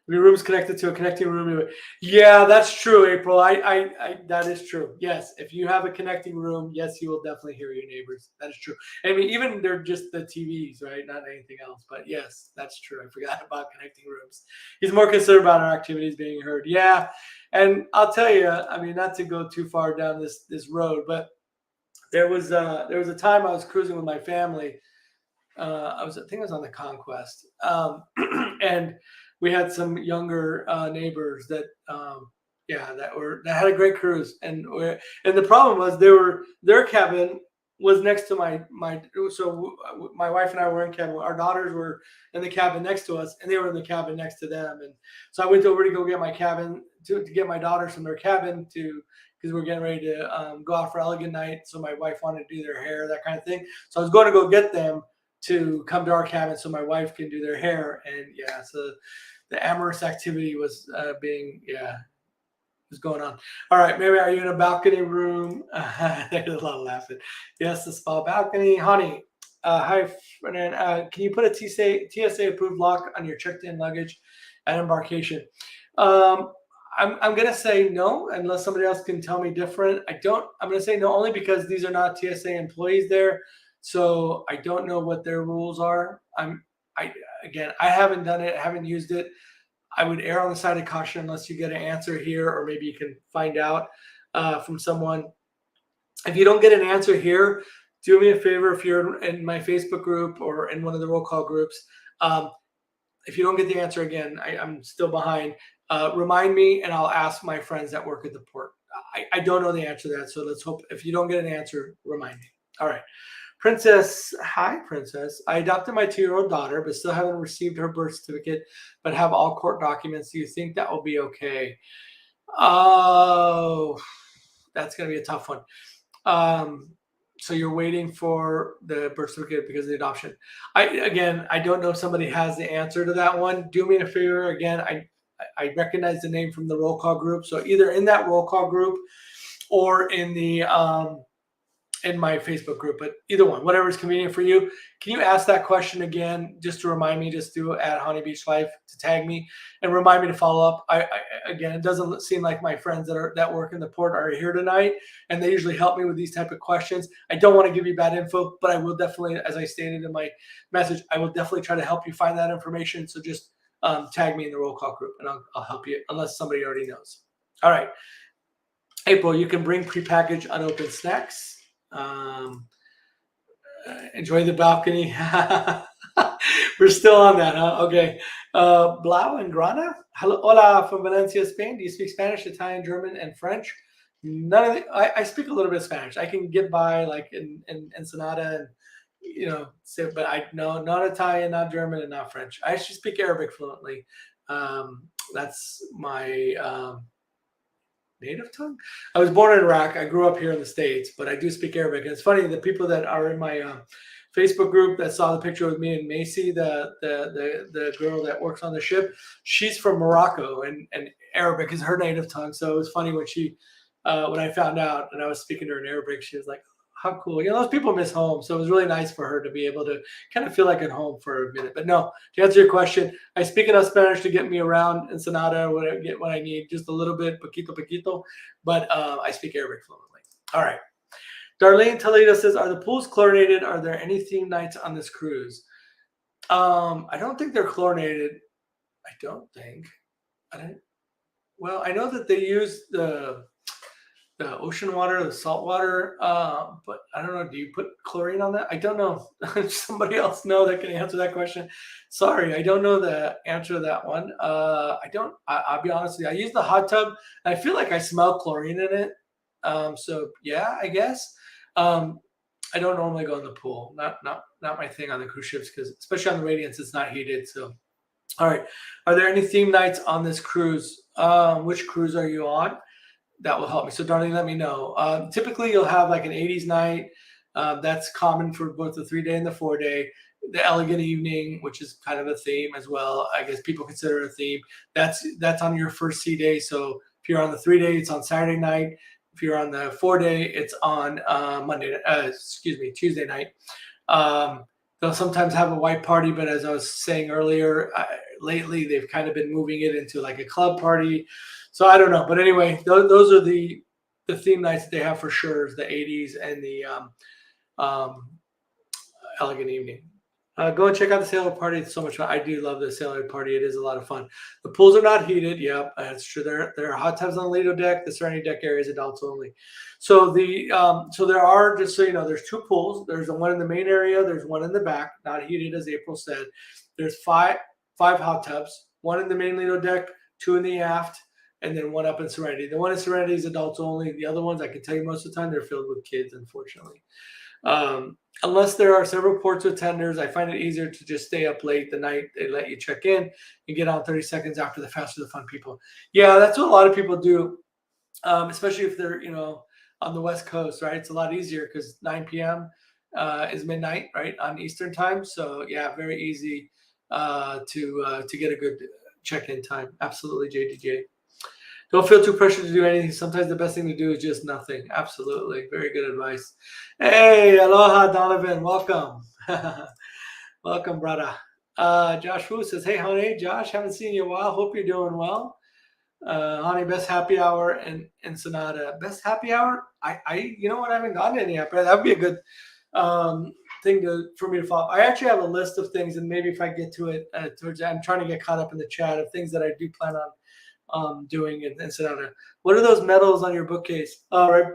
Your room's connected to a connecting room. Yeah, that's true, April. I that is true. Yes, if you have a connecting room, yes, you will definitely hear your neighbors. That is true. I mean, even they're just the TVs, right? Not anything else. But yes, that's true. I forgot about connecting rooms. He's more concerned about our activities being heard. Yeah, and I'll tell you. I mean, not to go too far down this road, but there was a time I was cruising with my family. I think I was on the Conquest, and we had some younger neighbors that had a great cruise, and the problem was their cabin was next to my so my wife and I were in cabin. Our daughters were in the cabin next to us, and they were in the cabin next to them. And so I went over to go get my cabin to get my daughters from their cabin because we're getting ready to go out for elegant night. So my wife wanted to do their hair, that kind of thing. So I was going to go get them to come to our cabin so my wife can do their hair. And so the amorous activity was was going on. All right, maybe are you in a balcony room? There's a lot of laughing. Yes, the spa balcony. Honey, hi, Fernand. Can you put a TSA approved lock on your checked in luggage at embarkation? I'm going to say no, unless somebody else can tell me different. I'm going to say no only because these are not TSA employees there. So I don't know what their rules are. I haven't done it. I haven't used it. I would err on the side of caution unless you get an answer here, or maybe you can find out from someone. If you don't get an answer here, do me a favor. If you're in my Facebook group or in one of the roll call groups, if you don't get the answer again, I'm still behind. Remind me, and I'll ask my friends that work at the port. I don't know the answer to that, so let's hope. If you don't get an answer, remind me. All right. Princess, hi, Princess. I adopted my 2-year-old daughter, but still haven't received her birth certificate, but have all court documents. Do you think that will be okay? Oh, that's going to be a tough one. So you're waiting for the birth certificate because of the adoption. I don't know if somebody has the answer to that one. Do me a favor. Again, I recognize the name from the roll call group. So either in that roll call group or in the in my Facebook group, but either one, whatever is convenient for you. Can you ask that question again, just to remind me, just do at Honey Beach Life to tag me and remind me to follow up. Again, it doesn't seem like my friends that work in the port are here tonight, and they usually help me with these type of questions. I don't want to give you bad info, but I will definitely, as I stated in my message, I will definitely try to help you find that information. So just tag me in the roll call group, and I'll help you, unless somebody already knows. All right. April, you can bring prepackaged unopened snacks. Enjoy the balcony. We're still on that, huh? Okay. Blau and Grana. Hello, hola from Valencia, Spain. Do you speak Spanish, Italian, German, and French? None of the, I speak a little bit of Spanish. I can get by like in Ensenada and but I no, not Italian, not German, and not French. I actually speak Arabic fluently. That's my native tongue. I was born in Iraq. I grew up here in the States, but I do speak Arabic. And it's funny, the people that are in my Facebook group that saw the picture with me and Macy, the girl that works on the ship, she's from Morocco, and Arabic is her native tongue. So it was funny when when I found out and I was speaking to her in Arabic, she was like, how cool. Those people miss home. So it was really nice for her to be able to kind of feel like at home for a minute. But no, to answer your question, I speak enough Spanish to get me around Ensenada when I get what I need, just a little bit, poquito. But I speak Arabic fluently. All right. Darlene Toledo says, are the pools chlorinated? Are there any theme nights on this cruise? I don't think they're chlorinated. I don't think. Well, I know that they use the ocean water, the salt water, but I don't know. Do you put chlorine on that? I don't know. Somebody else know that can answer that question. Sorry, I don't know the answer to that one. I'll be honest with you. I use the hot tub. And I feel like I smell chlorine in it. So yeah, I guess. I don't normally go in the pool. Not my thing on the cruise ships, because especially on the Radiance, it's not heated. So, all right. Are there any theme nights on this cruise? Which cruise are you on? That will help me. So, Darlene, let me know. Typically, you'll have like an 80s night. That's common for both the 3-day and the 4-day. The elegant evening, which is kind of a theme as well. I guess people consider it a theme. That's on your first sea day. So if you're on the 3-day, it's on Saturday night. If you're on the 4-day, it's on Tuesday night. They'll sometimes have a white party, but as I was saying earlier, lately they've kind of been moving it into like a club party. So I don't know, but anyway, those are the theme nights that they have for sure, is the 80s and the elegant evening. Go and check out the sailor party. It's so much fun. I do love the sailor party. It is a lot of fun. The pools are not heated. Yep, that's true. There are hot tubs on the Lido deck. The Serenity deck area is adults only. So there are, just so you know, there's 2 pools. There's the one in the main area. There's one in the back, not heated, as April said. There's five hot tubs. One in the main Lido deck, 2 in the aft, and then 1 up in Serenity. The one in Serenity is adults only. The other ones, I can tell you, most of the time they're filled with kids, unfortunately. Unless there are several ports with tenders, I find it easier to just stay up late the night they let you check in and get on 30 seconds after the Fast for the Fun people. Yeah, that's what a lot of people do, especially if they're on the West Coast, right? It's a lot easier because 9 p.m. Is midnight, right, on Eastern time. So yeah, very easy to get a good check-in time. Absolutely, JDJ. Don't feel too pressured to do anything. Sometimes the best thing to do is just nothing. Absolutely. Very good advice. Hey, aloha, Donovan. Welcome. Welcome, brother. Josh Wu says, hey, honey. Josh, haven't seen you in a while. Hope you're doing well. Honey, best happy hour in Ensenada. Best happy hour? You know what? I haven't gotten any yet, but that would be a good thing for me to follow. I actually have a list of things, and maybe if I get to it I'm trying to get caught up in the chat of things that I do plan on doing in Ensenada. What are those medals on your bookcase? Right,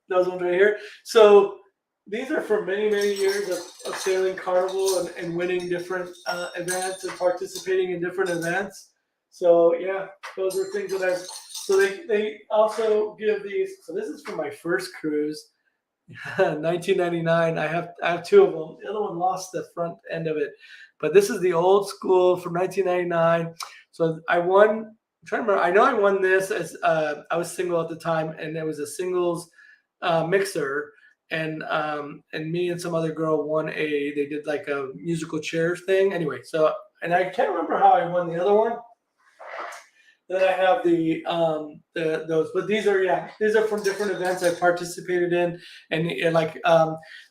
those ones right here. So these are from many years of sailing Carnival and winning different events and participating in different events. So yeah, those are things that I've. So they also give these. So this is from my first cruise, 1999. I have 2 of them. The other one lost the front end of it, but this is the old school from 1999. So I won. I'm trying to remember. I know I won this as I was single at the time, and there was a singles mixer, and me and some other girl won they did like a musical chairs thing. Anyway, so, and I can't remember how I won the other one, Then I have those, but these are from different events I participated in, and like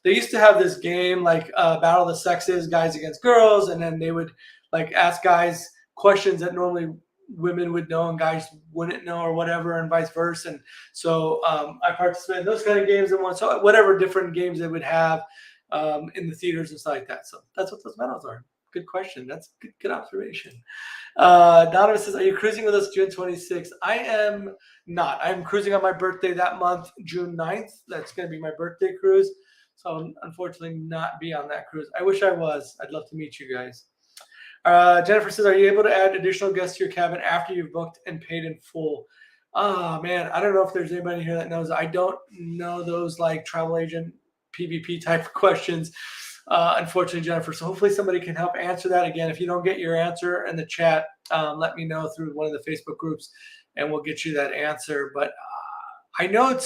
they used to have this game like Battle of the Sexes, guys against girls, and then they would like ask guys questions that normally women would know and guys wouldn't know or whatever, and vice versa. And so I participated in those kind of games and so whatever different games they would have in the theaters and stuff like that. So that's what those medals are. Good question. That's good observation. Donovan says, are you cruising with us June 26th? I am not. I'm cruising on my birthday that month, June 9th. That's going to be my birthday cruise. So I'll unfortunately not be on that cruise. I wish I was. I'd love to meet you guys. Jennifer says, are you able to add additional guests to your cabin after you've booked and paid in full? Oh, man. I don't know if there's anybody here that knows. I don't know those like travel agent PvP type of questions. Unfortunately, Jennifer. So hopefully somebody can help answer that. Again, if you don't get your answer in the chat, let me know through one of the Facebook groups and we'll get you that answer. But I know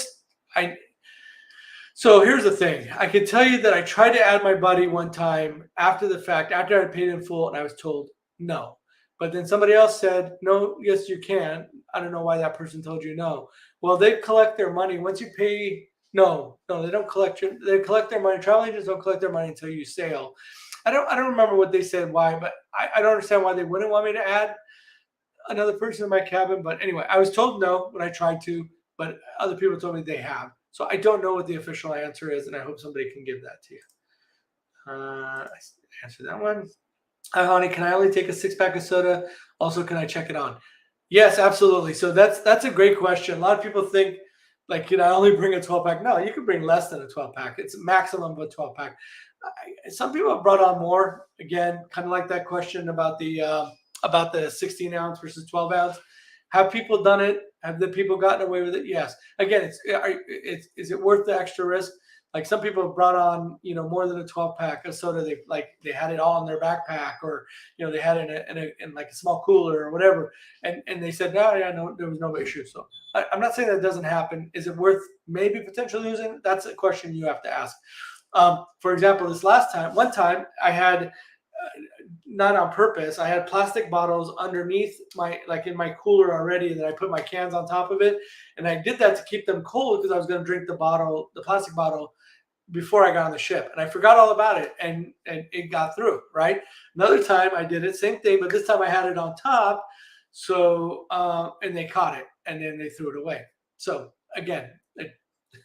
so here's the thing. I can tell you that I tried to add my buddy one time after the fact, after I had paid in full, and I was told no. But then somebody else said, no, yes, you can. I don't know why that person told you no. Well, they collect their money. Once you pay, no, they don't collect they collect their money. Travel agents don't collect their money until you sail. I don't remember what they said why, but I don't understand why they wouldn't want me to add another person in my cabin. But anyway, I was told no when I tried to, but other people told me they have. So I don't know what the official answer is, and I hope somebody can give that to you. I answered that one. Hi, honey, can I only take a 6-pack of soda? Also, can I check it on? Yes, absolutely. So that's a great question. A lot of people think, like, can I only bring a 12-pack? No, you can bring less than a 12-pack. It's a maximum of a 12-pack. Some people have brought on more. Again, kind of like that question about the 16-ounce versus 12-ounce. Have people done it? Have the people gotten away with it? Yes. Again, is it worth the extra risk? Like some people have brought on, more than a 12-pack of soda. They had it all in their backpack, or they had it in like a small cooler or whatever, and they said no, there was no issue. So I'm not saying that doesn't happen. Is it worth maybe potentially losing? That's a question you have to ask. For example, one time I had. Not on purpose. I had plastic bottles underneath in my cooler already, and then I put my cans on top of it. And I did that to keep them cold because I was going to drink the plastic bottle before I got on the ship. And I forgot all about it, and it got through, right? Another time I did it, same thing, but this time I had it on top. So, and they caught it, and then they threw it away. So again,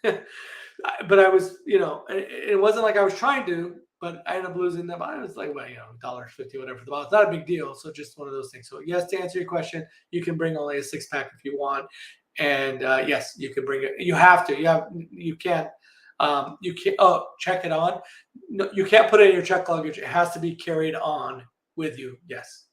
but I was, it wasn't like I was trying to, but I ended up losing them. I was like, $1.50, whatever for the bottle. It's not a big deal. So just one of those things. So yes, to answer your question, you can bring only a 6-pack if you want. And yes, you can bring it. You have to. You can't. Check it on. No, you can't put it in your check luggage. It has to be carried on with you. Yes.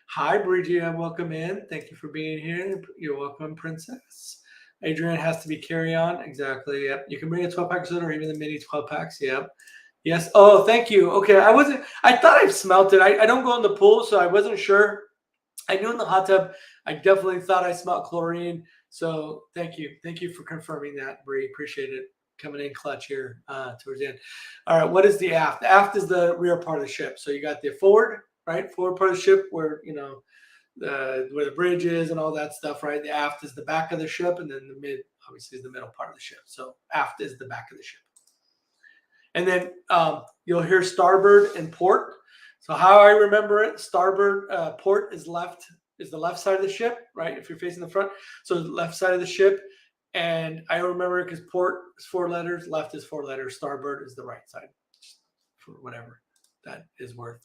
Hi, Bridget. Welcome in. Thank you for being here. You're welcome, Princess. Adrian, has to be carry on. Exactly. Yep. You can bring a 12-pack soda or even the mini 12-packs. Yep. Yes. Oh, thank you. Okay. I thought I smelt it. I don't go in the pool, so I wasn't sure. I knew in the hot tub, I definitely thought I smelled chlorine. So thank you. Thank you for confirming that, Bree. Appreciate it. Coming in clutch here towards the end. All right. What is the aft? The aft is the rear part of the ship. So you got the forward, right? Forward part of the ship where, where the bridge is and all that stuff, right? The aft is the back of the ship, and then the mid, obviously, is the middle part of the ship. So aft is the back of the ship. And then you'll hear starboard and port. So how I remember it, starboard port is the left side of the ship, right? If you're facing the front. So the left side of the ship. And I remember it because port is 4 letters, left is 4 letters, starboard is the right side, for whatever that is worth.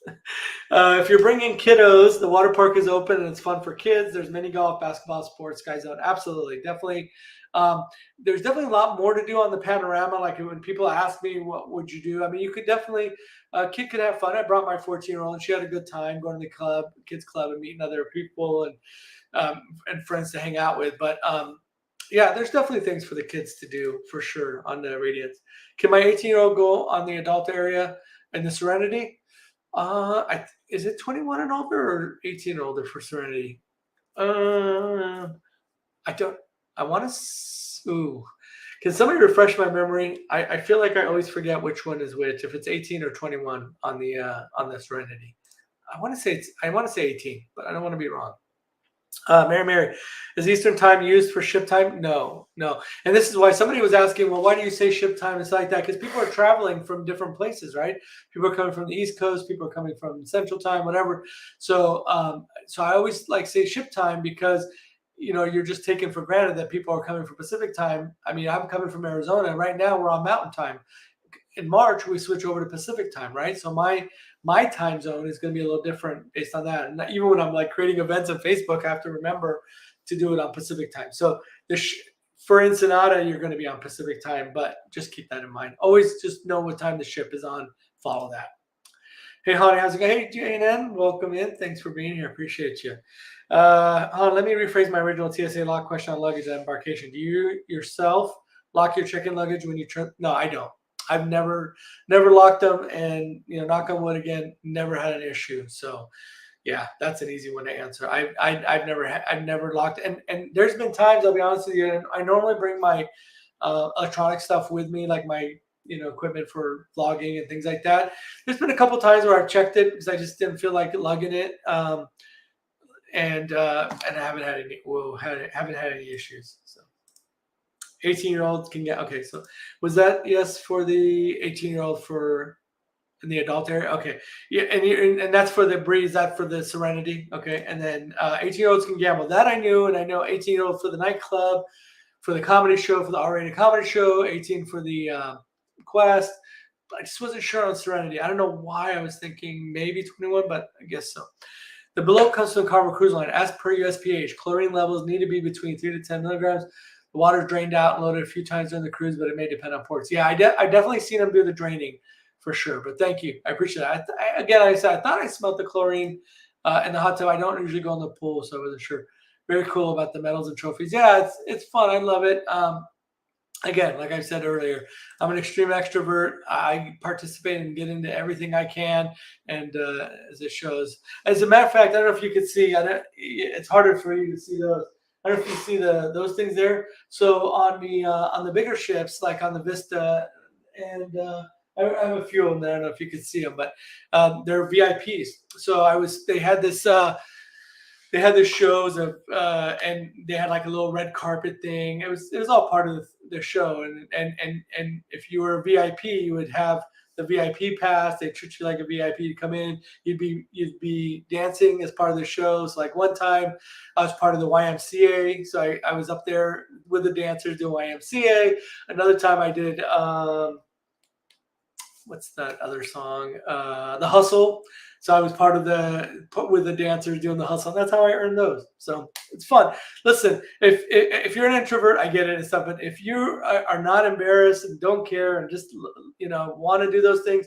If you're bringing kiddos, the water park is open and it's fun for kids. There's mini golf, basketball, sports, Sky Zone. Absolutely. Definitely. There's definitely a lot more to do on the Panorama. Like when people ask me, what would you do? I mean, you could definitely, a kid could have fun. I brought my 14-year-old and she had a good time going to the club, kids club, and meeting other people and friends to hang out with. But yeah, there's definitely things for the kids to do for sure on the Radiance. Can my 18-year-old go on the adult area in the Serenity? Is it 21 and older or 18 and older for Serenity? I want to. Can somebody refresh my memory? I feel like I always forget which one is which. If it's 18 or 21 on the Serenity, I want to say 18, but I don't want to be wrong. Mary, is Eastern time used for ship time? No. And this is why somebody was asking, well, why do you say ship time? It's like that because people are traveling from different places, right? People are coming from the East Coast, people are coming from Central time, whatever. So, so I always like say ship time because you're just taking for granted that people are coming from Pacific time. I mean, I'm coming from Arizona, and right now we're on Mountain time. In March, we switch over to Pacific time, right? So my time zone is going to be a little different based on that. And even when I'm like creating events on Facebook, I have to remember to do it on Pacific time. So for Ensenada, you're going to be on Pacific time, but just keep that in mind. Always just know what time the ship is on. Follow that. Hey, Honey, how's it going? Hey, JNN, welcome in. Thanks for being here. Appreciate you. Hon, let me rephrase my original TSA lock question on luggage at embarkation. Do you yourself lock your check-in luggage when you No, I don't. I've never locked them, and knock on wood again, never had an issue. So, yeah, that's an easy one to answer. I've never locked, and there's been times, I'll be honest with you, and I normally bring my electronic stuff with me, like my equipment for vlogging and things like that. There's been a couple times where I've checked it because I just didn't feel like lugging it, and I haven't had any issues. So. 18-year-olds can get, okay, so was that yes for the 18-year-old for in the adult area? Okay, yeah, and that's for the Breeze, that for the Serenity, okay, and then 18-year-olds can gamble. That I knew, and I know 18-year-old for the nightclub, for the comedy show, for the R-rated comedy show, 18 for the Quest. But I just wasn't sure on Serenity. I don't know why I was thinking maybe 21, but I guess so. The below comes from Carnival Cruise Line. As per USPH, chlorine levels need to be between 3 to 10 milligrams. The water's drained out and loaded a few times during the cruise, but it may depend on ports. Yeah, I definitely seen them do the draining for sure. But thank you. I appreciate it. Again, I said I thought I smelled the chlorine in the hot tub. I don't usually go in the pool, so I wasn't sure. Very cool about the medals and trophies. Yeah, it's fun. I love it. Again, like I said earlier, I'm an extreme extrovert. I participate and get into everything I can, and as it shows. As a matter of fact, I don't know if you could see. It's harder for you to see those. I don't know if you see those things there. So on the bigger ships, like on the Vista, and I have a few of them. I don't know if you could see them, but they're VIPs. So they had this shows of and they had like a little red carpet thing. It was all part of the show. And if you were a VIP, you would have the VIP pass. They treat you like a VIP to come in. You'd be dancing as part of the show. So like one time I was part of the YMCA. So I was up there with the dancers doing YMCA. Another time I did what's that other song? The Hustle. So I was part of with the dancers doing the hustle. And that's how I earned those. So it's fun. Listen, if you're an introvert, I get it and stuff. But if you are not embarrassed and don't care and just want to do those things,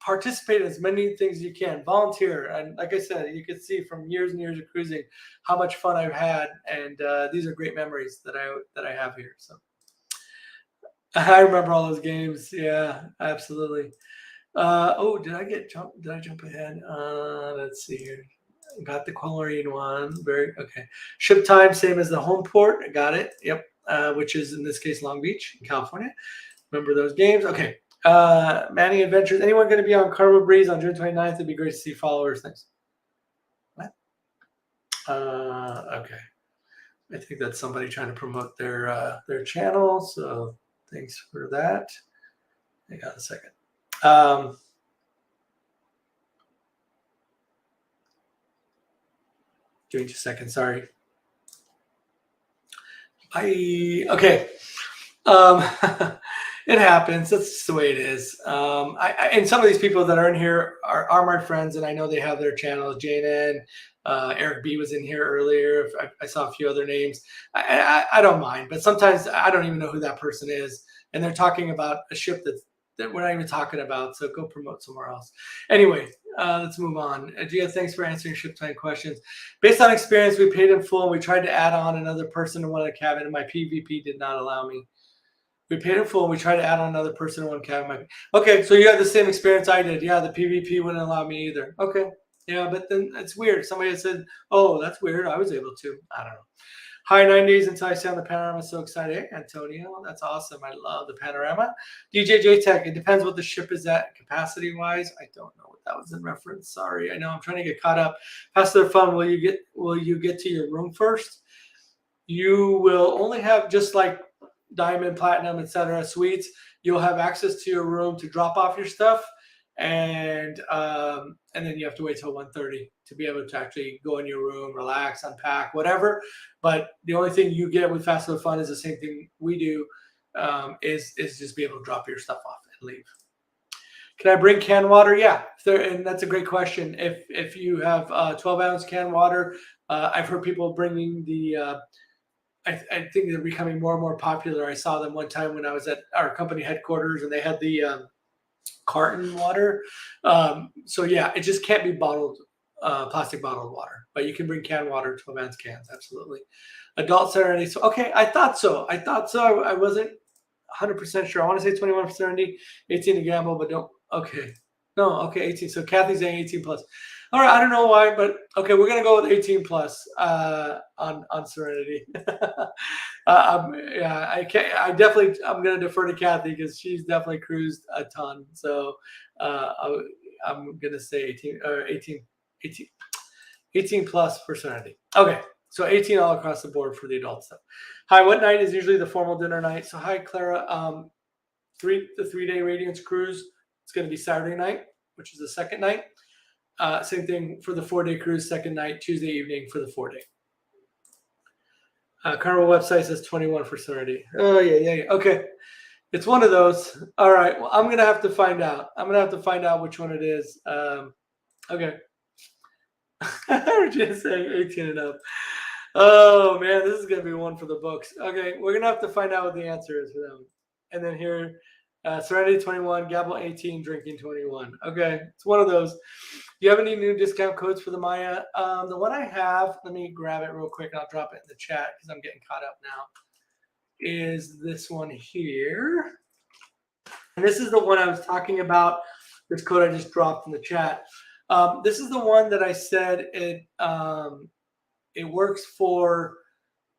participate in as many things as you can. Volunteer. And like I said, you can see from years and years of cruising how much fun I've had. And these are great memories that I have here. So I remember all those games. Yeah, absolutely. Did I jump ahead? Let's see here. Got the chlorine one. Okay. Ship time, same as the home port. I got it. Yep. Which is in this case Long Beach, in California. Remember those games? Okay. Manning Adventures. Anyone going to be on Carnival Breeze on June 29th? It'd be great to see followers. Thanks. What? Okay. I think that's somebody trying to promote their channel. So thanks for that. Hang on a second. Give me 2 seconds. Sorry. Okay. It happens. That's just the way it is. And some of these people that are in here are my friends, and I know they have their channels. JNN, Eric B was in here earlier. I saw a few other names. I don't mind, but sometimes I don't even know who that person is, and they're talking about a ship that we're not even talking about. So go promote somewhere else. Anyway, let's move on. Gia, thanks for answering ship time questions. Based on experience, we paid in full, and we tried to add on another person in one cabin, and my PVP did not allow me. We paid in full, and we tried to add on another person in one cabin. Okay, so you had the same experience I did. Yeah, the PVP wouldn't allow me either. Okay, yeah, but then it's weird. Somebody said, oh, that's weird. I was able to. I don't know. Hi, 9 days until I stay on the Panorama. So excited. Hey, Antonio, that's awesome. I love the Panorama. DJ J Tech, it depends what the ship is at capacity wise. I don't know what that was in reference. Sorry. I know I'm trying to get caught up. Pass their fun. Will you get to your room first? You will only have, just like diamond, platinum, etc. suites, you'll have access to your room to drop off your stuff, and then you have to wait till 1:30 to be able to actually go in your room, relax, unpack, whatever. But the only thing you get with Fast Food Fun is the same thing we do, is just be able to drop your stuff off and leave. Can I bring canned water? Yeah, and that's a great question. If you have 12-ounce canned water, I've heard people bringing the. I think they're becoming more and more popular. I saw them one time when I was at our company headquarters, and they had the carton water. So yeah, it just can't be bottled, plastic bottled water, but you can bring canned water, 12-ounce cans, absolutely. Adult Serenity. So okay, I thought so. I wasn't 100% sure. I want to say 21 for Serenity, 18 to gamble, but don't. Okay, no, okay, 18. So Kathy's saying 18 plus. All right, I don't know why, but okay, we're gonna go with 18 plus on Serenity. Yeah, I can't. I'm gonna defer to Kathy because she's definitely cruised a ton. So I'm gonna say 18 or 18 plus for Serenity. Okay, so 18 all across the board for the adult stuff. Hi, what night is usually the formal dinner night? So hi, Clara. The 3-day Radiance cruise. It's gonna be Saturday night, which is the second night. Same thing for the 4-day cruise, second night, Tuesday evening for the 4-day. Carnival website says 21 for Serenity. Oh, yeah. Okay. It's one of those. All right. Well, I'm going to have to find out. Which one it is. Okay. Regina saying 18 and up. Oh, man. This is going to be one for the books. Okay. We're going to have to find out what the answer is for them. And then here, Serenity 21, Gabble 18, Drinking 21. Okay. It's one of those. Do you have any new discount codes for the Maya? The one I have, let me grab it real quick and I'll drop it in the chat because I'm getting caught up now, is this one here. And this is the one I was talking about, this code I just dropped in the chat. This is the one that I said it works for,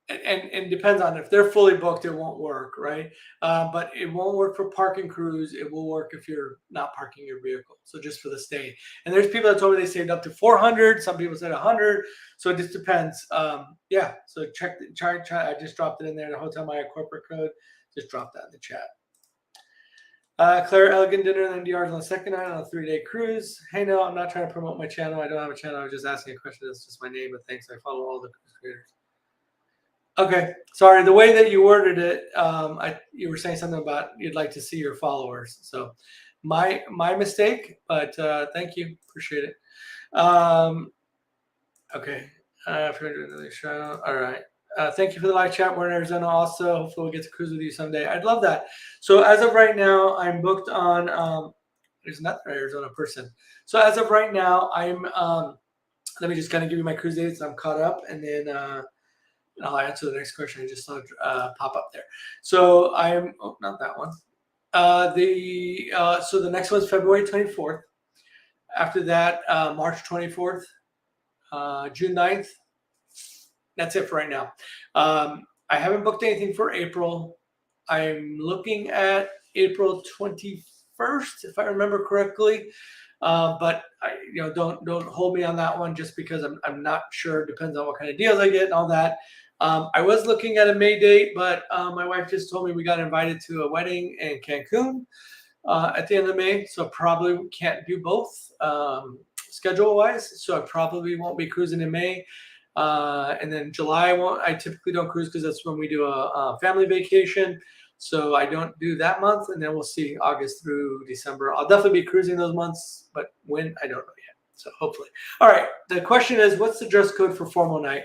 and depends on if they're fully booked, it won't work, right? But it won't work for park and cruise. It will work if you're not parking your vehicle. So just for the stay. And there's people that told me they saved up to 400. Some people said 100. So it just depends. Yeah. So try. I just dropped it in there. The Hotel Maya corporate code. Just drop that in the chat. Claire, elegant dinner and NDRs on the second night on a 3-day cruise. Hey, no, I'm not trying to promote my channel. I don't have a channel. I was just asking a question. That's just my name, but thanks. I follow all the cruise creators. Okay, sorry. The way that you worded it, you were saying something about you'd like to see your followers. So, my mistake. But thank you, appreciate it. Okay, for another show. All right. Thank you for the live chat. We're in Arizona also. Hopefully, we'll get to cruise with you someday. I'd love that. So, as of right now, I'm booked on. There's another Arizona person. So, as of right now, I'm. Let me just kind of give you my cruise dates. I'm caught up, and then. I'll answer the next question. I just saw pop up there. So I'm not that one. So the next one's February 24th. After that, March 24th, June 9th. That's it for right now. I haven't booked anything for April. I'm looking at April 21st, if I remember correctly. But don't hold me on that one just because I'm not sure. It depends on what kind of deals I get and all that. I was looking at a May date, but my wife just told me we got invited to a wedding in Cancun at the end of May, so probably can't do both schedule-wise. So I probably won't be cruising in May, and then July I won't. I typically don't cruise because that's when we do a family vacation. So I don't do that month, and then we'll see August through December. I'll definitely be cruising those months, but when, I don't know yet. So hopefully. All right. The question is, what's the dress code for formal night?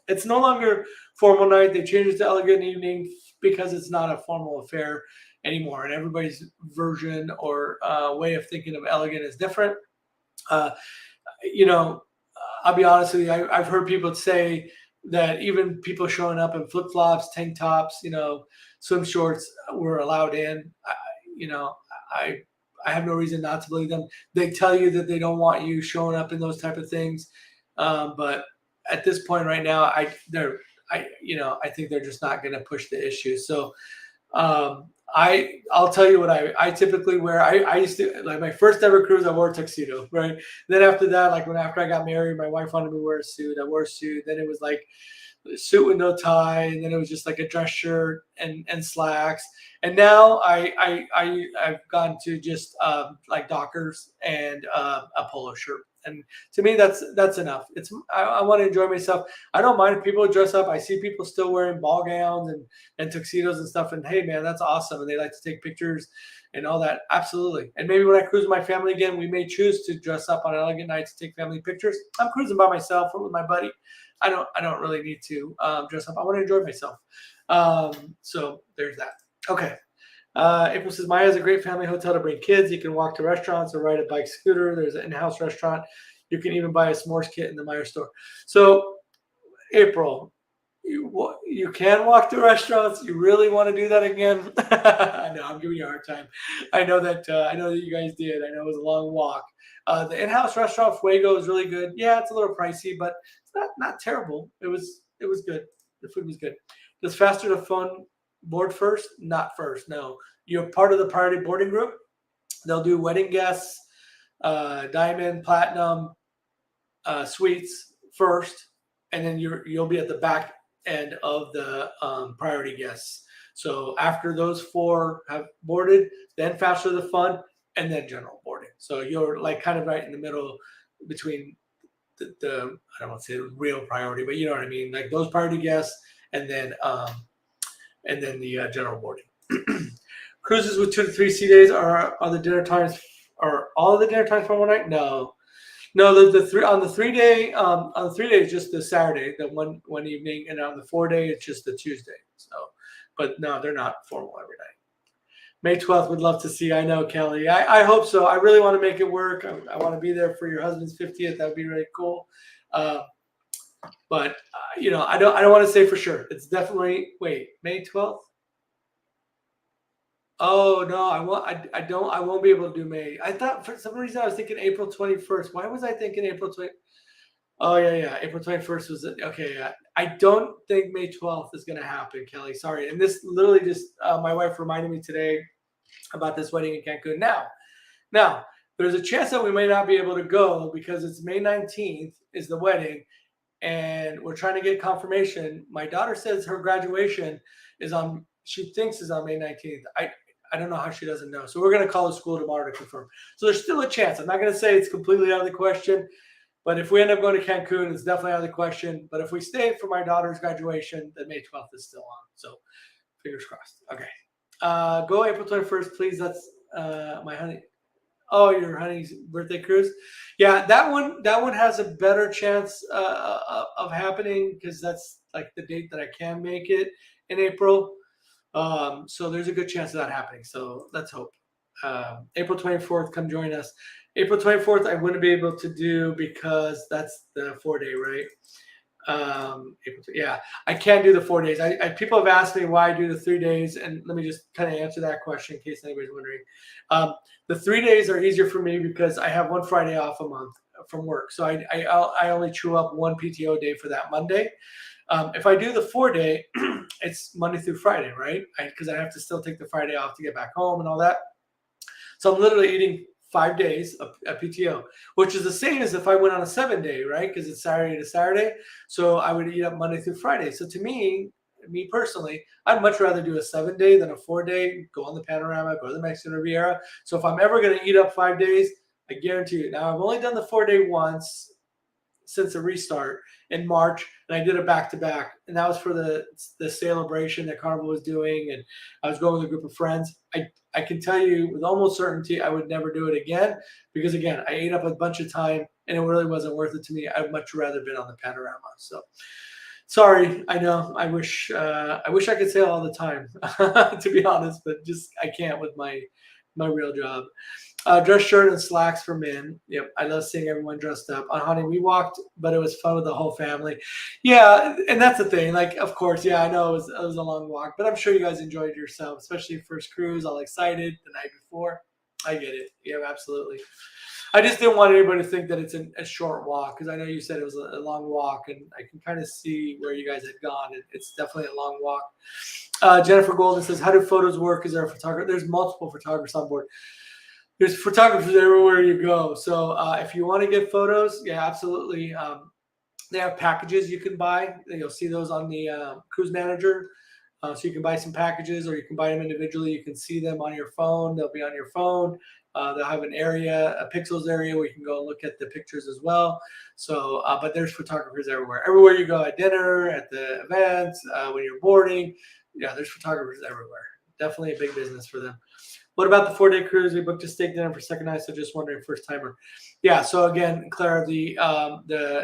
It's no longer formal night. They changed it to elegant evening because it's not a formal affair anymore, and everybody's version or way of thinking of elegant is different. I'll be honest with you. I've heard people say that even people showing up in flip-flops, tank tops, swim shorts were allowed in. I have no reason not to believe them. They tell you that they don't want you showing up in those type of things, but at this point right now, I think they're just not going to push the issue. So I'll tell you what I typically wear. I used to, like, my first ever cruise, I wore a tuxedo, right? Then after that, like after I got married, my wife wanted me to wear a suit. I wore a suit. Then it was like a suit with no tie, and then it was just like a dress shirt and slacks. And now I've gone to just like Dockers and a polo shirt. And to me, that's enough. I want to enjoy myself. I don't mind if people dress up. I see people still wearing ball gowns and tuxedos and stuff. And hey, man, that's awesome. And they like to take pictures and all that. Absolutely. And maybe when I cruise with my family again, we may choose to dress up on an elegant night to take family pictures. I'm cruising by myself or with my buddy. I don't really need to dress up. I want to enjoy myself. So there's that. Okay. April says, Maya is a great family hotel to bring kids. You can walk to restaurants or ride a bike scooter. There's an in-house restaurant. You can even buy a s'mores kit in the Maya store. So, April, you can walk to restaurants. You really want to do that again? I know, I'm giving you a hard time. I know that you guys did. I know it was a long walk. The in-house restaurant Fuego is really good. Yeah, it's a little pricey, but it's not terrible. It was good. The food was good. Does Faster to Fun board first? Not first. No, you're part of the priority boarding group. They'll do wedding guests, diamond, platinum, suites first, and then you'll be at the back end of the priority guests. So after those 4 have boarded, then Faster to Fun, and then general boarding. So you're like kind of right in the middle between the I don't want to say real priority, but you know what I mean, like those priority guests, and then the general boarding. Cruises with 2 to 3 sea days are the dinner times. Are all of the dinner times for one night? No. The 3 on the 3 day on the 3 days just the Saturday, the one evening, and on the 4 day it's just the Tuesday. So, but no, they're not formal every night. May 12th, would love to see. I know, Kelly. I hope so. I really want to make it work. I want to be there for your husband's 50th. That would be really cool. But I don't want to say for sure. It's definitely May 12th. Oh no, I won't be able to do May. I thought for some reason I was thinking April 21st. Why was I thinking April 20? Oh yeah, April 21st was it? Okay. Yeah. I don't think May 12th is going to happen, Kelly. Sorry. And this literally just my wife reminded me today about this wedding in Cancun. Now there's a chance that we may not be able to go because it's May 19th is the wedding. And we're trying to get confirmation. My daughter says her graduation she thinks is on May 19th. I don't know how she doesn't know. So we're going to call the school tomorrow to confirm. So there's still a chance. I'm not going to say it's completely out of the question, but if we end up going to Cancun, it's definitely out of the question. But if we stay for my daughter's graduation, then May 12th is still on. So fingers crossed. Okay. Go April 21st, please. That's my honey. Oh, your honey's birthday cruise. Yeah, that one has a better chance of happening because that's like the date that I can make it in April. So there's a good chance of that happening. So let's hope. April 24th, come join us. April 24th, I wouldn't be able to do because that's the 4-day, right? Yeah, I can't do the 4 days. People have asked me why I do the 3 days, and let me just kind of answer that question in case anybody's wondering. The 3 days are easier for me because I have one Friday off a month from work, so I only chew up one PTO day for that Monday. If I do the 4-day, it's Monday through Friday, right? Because I have to still take the Friday off to get back home and all that. So I'm literally eating 5 days of PTO, which is the same as if I went on a 7-day, right? Because it's Saturday to Saturday. So I would eat up Monday through Friday. So to me personally, I'd much rather do a 7-day than a 4-day, go on the Panorama, go to the Mexican Riviera. So if I'm ever going to eat up 5 days, I guarantee you. Now, I've only done the 4-day once since the restart in March, and I did a back-to-back, and that was for the celebration that Carnival was doing, and I was going with a group of friends. I can tell you with almost certainty I would never do it again because, again, I ate up a bunch of time, and it really wasn't worth it to me. I'd much rather been on the Panorama. So, sorry, I know. I wish I could say it all the time, to be honest, but just I can't with my real job. Dress shirt and slacks for men. Yep, I love seeing everyone dressed up. On Honey, we walked, but it was fun with the whole family. Yeah, and that's the thing. Like, of course, yeah, I know it was a long walk, but I'm sure you guys enjoyed yourself, especially first cruise, all excited the night before. I get it. Yeah, absolutely. I just didn't want anybody to think that it's a short walk, because I know you said it was a long walk, and I can kind of see where you guys had gone. It's definitely a long walk. Jennifer Golden says, "How do photos work? Is there a photographer?" There's multiple photographers on board. There's photographers everywhere you go. So if you want to get photos, yeah, absolutely. They have packages you can buy. You'll see those on the cruise manager. So you can buy some packages, or you can buy them individually. You can see them on your phone. They'll be on your phone. They'll have an area, a pixels area, where you can go and look at the pictures as well. So, but there's photographers everywhere. Everywhere you go, at dinner, at the events, when you're boarding, yeah, there's photographers everywhere. Definitely a big business for them. What about the 4-day cruise? We booked a steak dinner for second night, so just wondering, first timer. Yeah. So again, Clara, the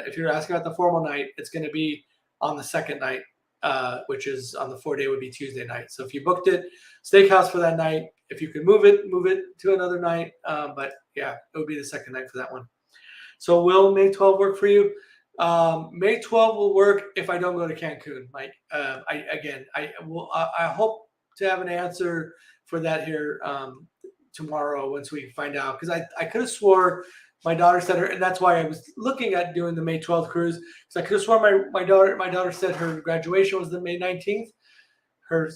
if you're asking about the formal night, it's going to be on the second night, which is on the 4-day would be Tuesday night. So if you booked it, Steakhouse for that night. If you can move it to another night. But yeah, it would be the second night for that one. So will May 12 work for you? May 12 will work if I don't go to Cancun, Mike. I hope to have an answer for that here tomorrow once we find out, because I could have swore my daughter said her, and that's why I was looking at doing the May 12th cruise, because I could have sworn my daughter said her graduation was the May 19th.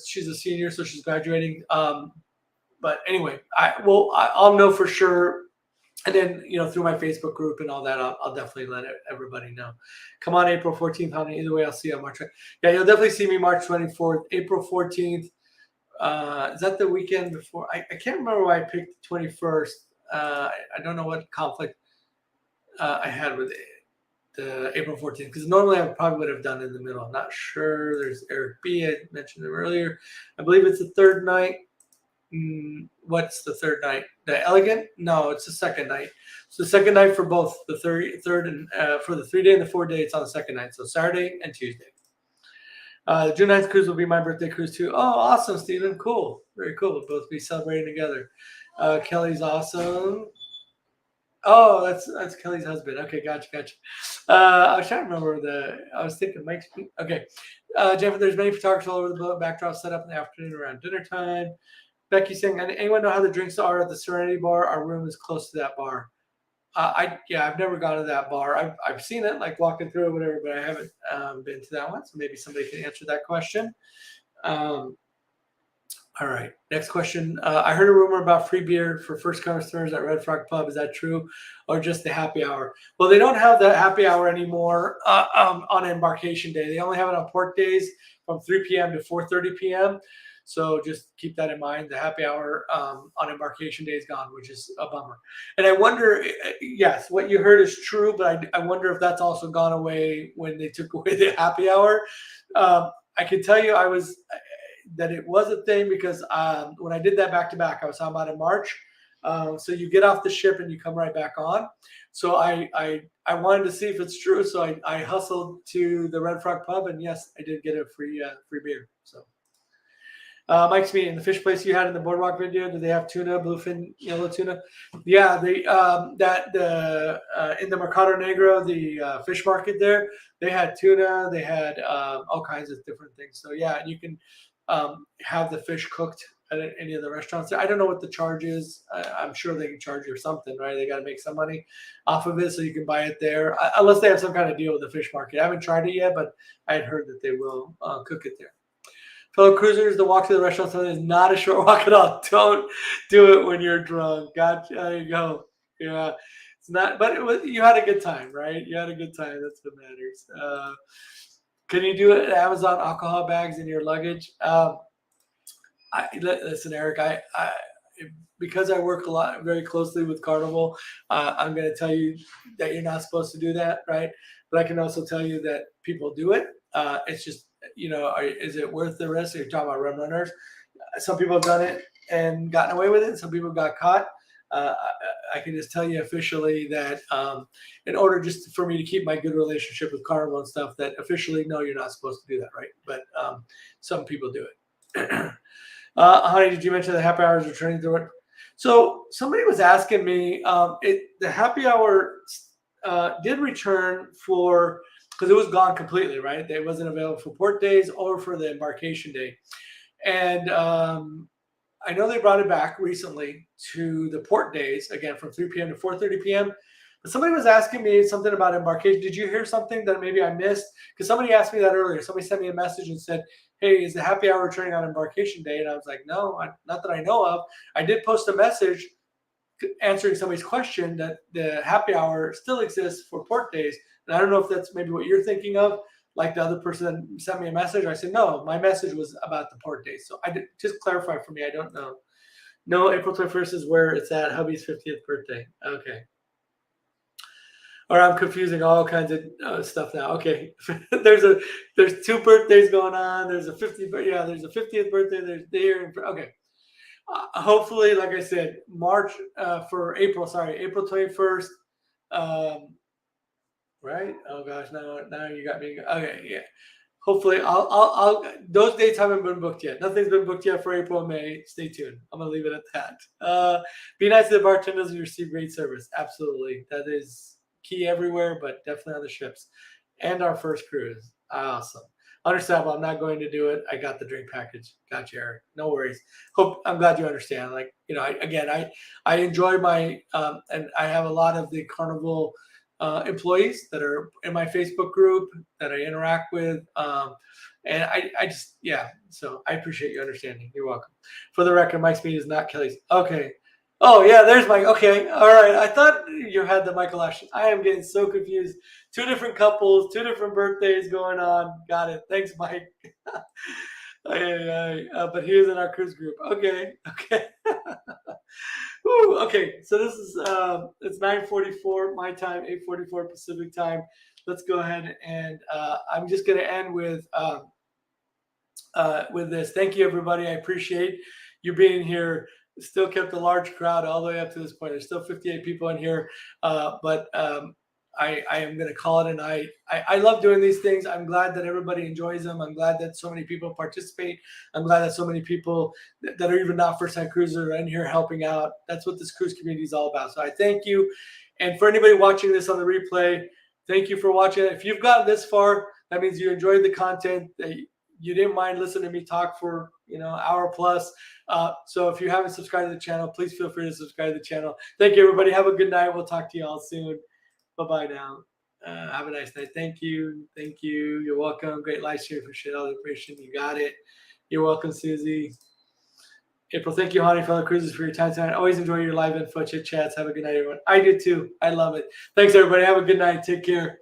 She's a senior, so she's graduating. But anyway, I'll know for sure. And then, through my Facebook group and all that, I'll definitely let everybody know. Come on, April 14th, honey. Either way, I'll see you on March. Yeah, you'll definitely see me March 24th, April 14th. Is that the weekend before? I can't remember why I picked the 21st. I don't know what conflict I had with the April 14th, because normally I probably would have done it in the middle. I'm not sure. There's Eric B. I mentioned him earlier. I believe it's the third night. What's the third night? The Elegant? No, it's the second night. So the second night for both the third and for the 3-day and the 4-day, it's on the second night. So Saturday and Tuesday. The June 9th cruise will be my birthday cruise too. Oh, awesome, Stephen. Cool. Very cool. We'll both be celebrating together. Kelly's awesome. Oh, that's Kelly's husband. Okay, gotcha. I was trying to remember I was thinking Mike's. Okay. Jennifer, there's many photographers all over the boat. Backdrop set up in the afternoon around dinner time. Becky saying, anyone know how the drinks are at the Serenity Bar? Our room is close to that bar. I've never gone to that bar. I've seen it, like walking through or whatever, but I haven't been to that one. So maybe somebody can answer that question. All right, next question. I heard a rumor about free beer for first customers at Red Frog Pub. Is that true, or just the happy hour? Well, they don't have the happy hour anymore on embarkation day. They only have it on port days from 3 p.m. to 4:30 p.m. So just keep that in mind. The happy hour on embarkation day is gone, which is a bummer. And I wonder, yes, what you heard is true, but I wonder if that's also gone away when they took away the happy hour. I can tell you that it was a thing, because when I did that back-to-back, I was talking about in March. So you get off the ship and you come right back on. So I wanted to see if it's true. So I hustled to the Red Frog Pub, and yes, I did get a free beer. So. Mike's meeting, the fish place you had in the boardwalk video, do they have tuna, bluefin, yellow tuna? Yeah, they in the Mercado Negro, the fish market there, they had tuna, they had all kinds of different things. So yeah, and you can have the fish cooked at any of the restaurants. I don't know what the charge is. I'm sure they can charge you something, right? They got to make some money off of it, so you can buy it there, unless they have some kind of deal with the fish market. I haven't tried it yet, but I had heard that they will cook it there. Fellow cruisers, the walk to the restaurant is not a short walk at all. Don't do it when you're drunk. Gotcha. There you go. Yeah, it's not. But you had a good time, right? You had a good time. That's what matters. Can you do it at Amazon alcohol bags in your luggage? Listen, Eric. Because I work very closely with Carnival, I'm going to tell you that you're not supposed to do that, right? But I can also tell you that people do it. It's just, is it worth the risk? You're talking about rum runners. Some people have done it and gotten away with it. Some people got caught. I can just tell you officially that in order just for me to keep my good relationship with Carnival and stuff, that officially, no, you're not supposed to do that, right? But some people do it. Honey, did you mention the happy hour is returning to it? So somebody was asking me, the happy hour did return because it was gone completely, right? It wasn't available for port days or for the embarkation day. And I know they brought it back recently to the port days, again, from 3 p.m. to 4:30 p.m. But somebody was asking me something about embarkation. Did you hear something that maybe I missed? Because somebody asked me that earlier. Somebody sent me a message and said, hey, is the happy hour returning on embarkation day? And I was like, no, not that I know of. I did post a message answering somebody's question that the happy hour still exists for port days. And I don't know if that's maybe what you're thinking of. Like the other person sent me a message. I said, no, my message was about the port days. So I did just clarify for me. I don't know. No, April 21st is where it's at. Hubby's 50th birthday. Okay. Or I'm confusing all kinds of stuff now. Okay. there's 2 birthdays going on. There's a 50th. Yeah, there's a 50th birthday. There's there. Okay. Hopefully, like I said, March for April. Sorry, April 21st. Right? Oh gosh, now you got me. Okay, yeah. Hopefully, I'll. Those dates haven't been booked yet. Nothing's been booked yet for April and May. Stay tuned. I'm gonna leave it at that. Be nice to the bartenders and receive great service. Absolutely, that is key everywhere, but definitely on the ships and our first cruise. Awesome. Understandable. I'm not going to do it. I got the drink package. Got you, Eric. No worries. I'm glad you understand. Like, I enjoy my and I have a lot of the Carnival employees that are in my Facebook group that I interact with. And I just, yeah, so I appreciate you understanding. You're welcome. For the record, Mike's meet is not Kelly's. Okay. Oh, yeah, there's Mike. Okay. All right. I thought you had the Michael Ashton. I am getting so confused. 2 different couples, 2 different birthdays going on. Got it. Thanks, Mike. But he was in our cruise group. Okay. Okay. Woo, okay. So this is, it's 9:44 my time, 8:44 Pacific time. Let's go ahead and I'm just going to end with this. Thank you, everybody. I appreciate you being here. Still kept a large crowd all the way up to this point. There's still 58 people in here, but I am going to call it a night. I love doing these things. I'm glad that everybody enjoys them. I'm glad that so many people participate. I'm glad that so many people that are even not first-time cruisers are in here helping out. That's what this cruise community is all about. So I thank you. And for anybody watching this on the replay, thank you for watching. If you've gotten this far, that means you enjoyed the content. You didn't mind listening to me talk for hour plus. So if you haven't subscribed to the channel, please feel free to subscribe to the channel. Thank you, everybody. Have a good night. We'll talk to you all soon. Bye-bye now. Have a nice night. Thank you. Thank you. You're welcome. Great live stream for shit all the information. You got it. You're welcome, Susie. April, thank you, Honey, fellow cruisers, for your time tonight. Always enjoy your live info chit chats. Have a good night, everyone. I did too. I love it. Thanks, everybody. Have a good night. Take care.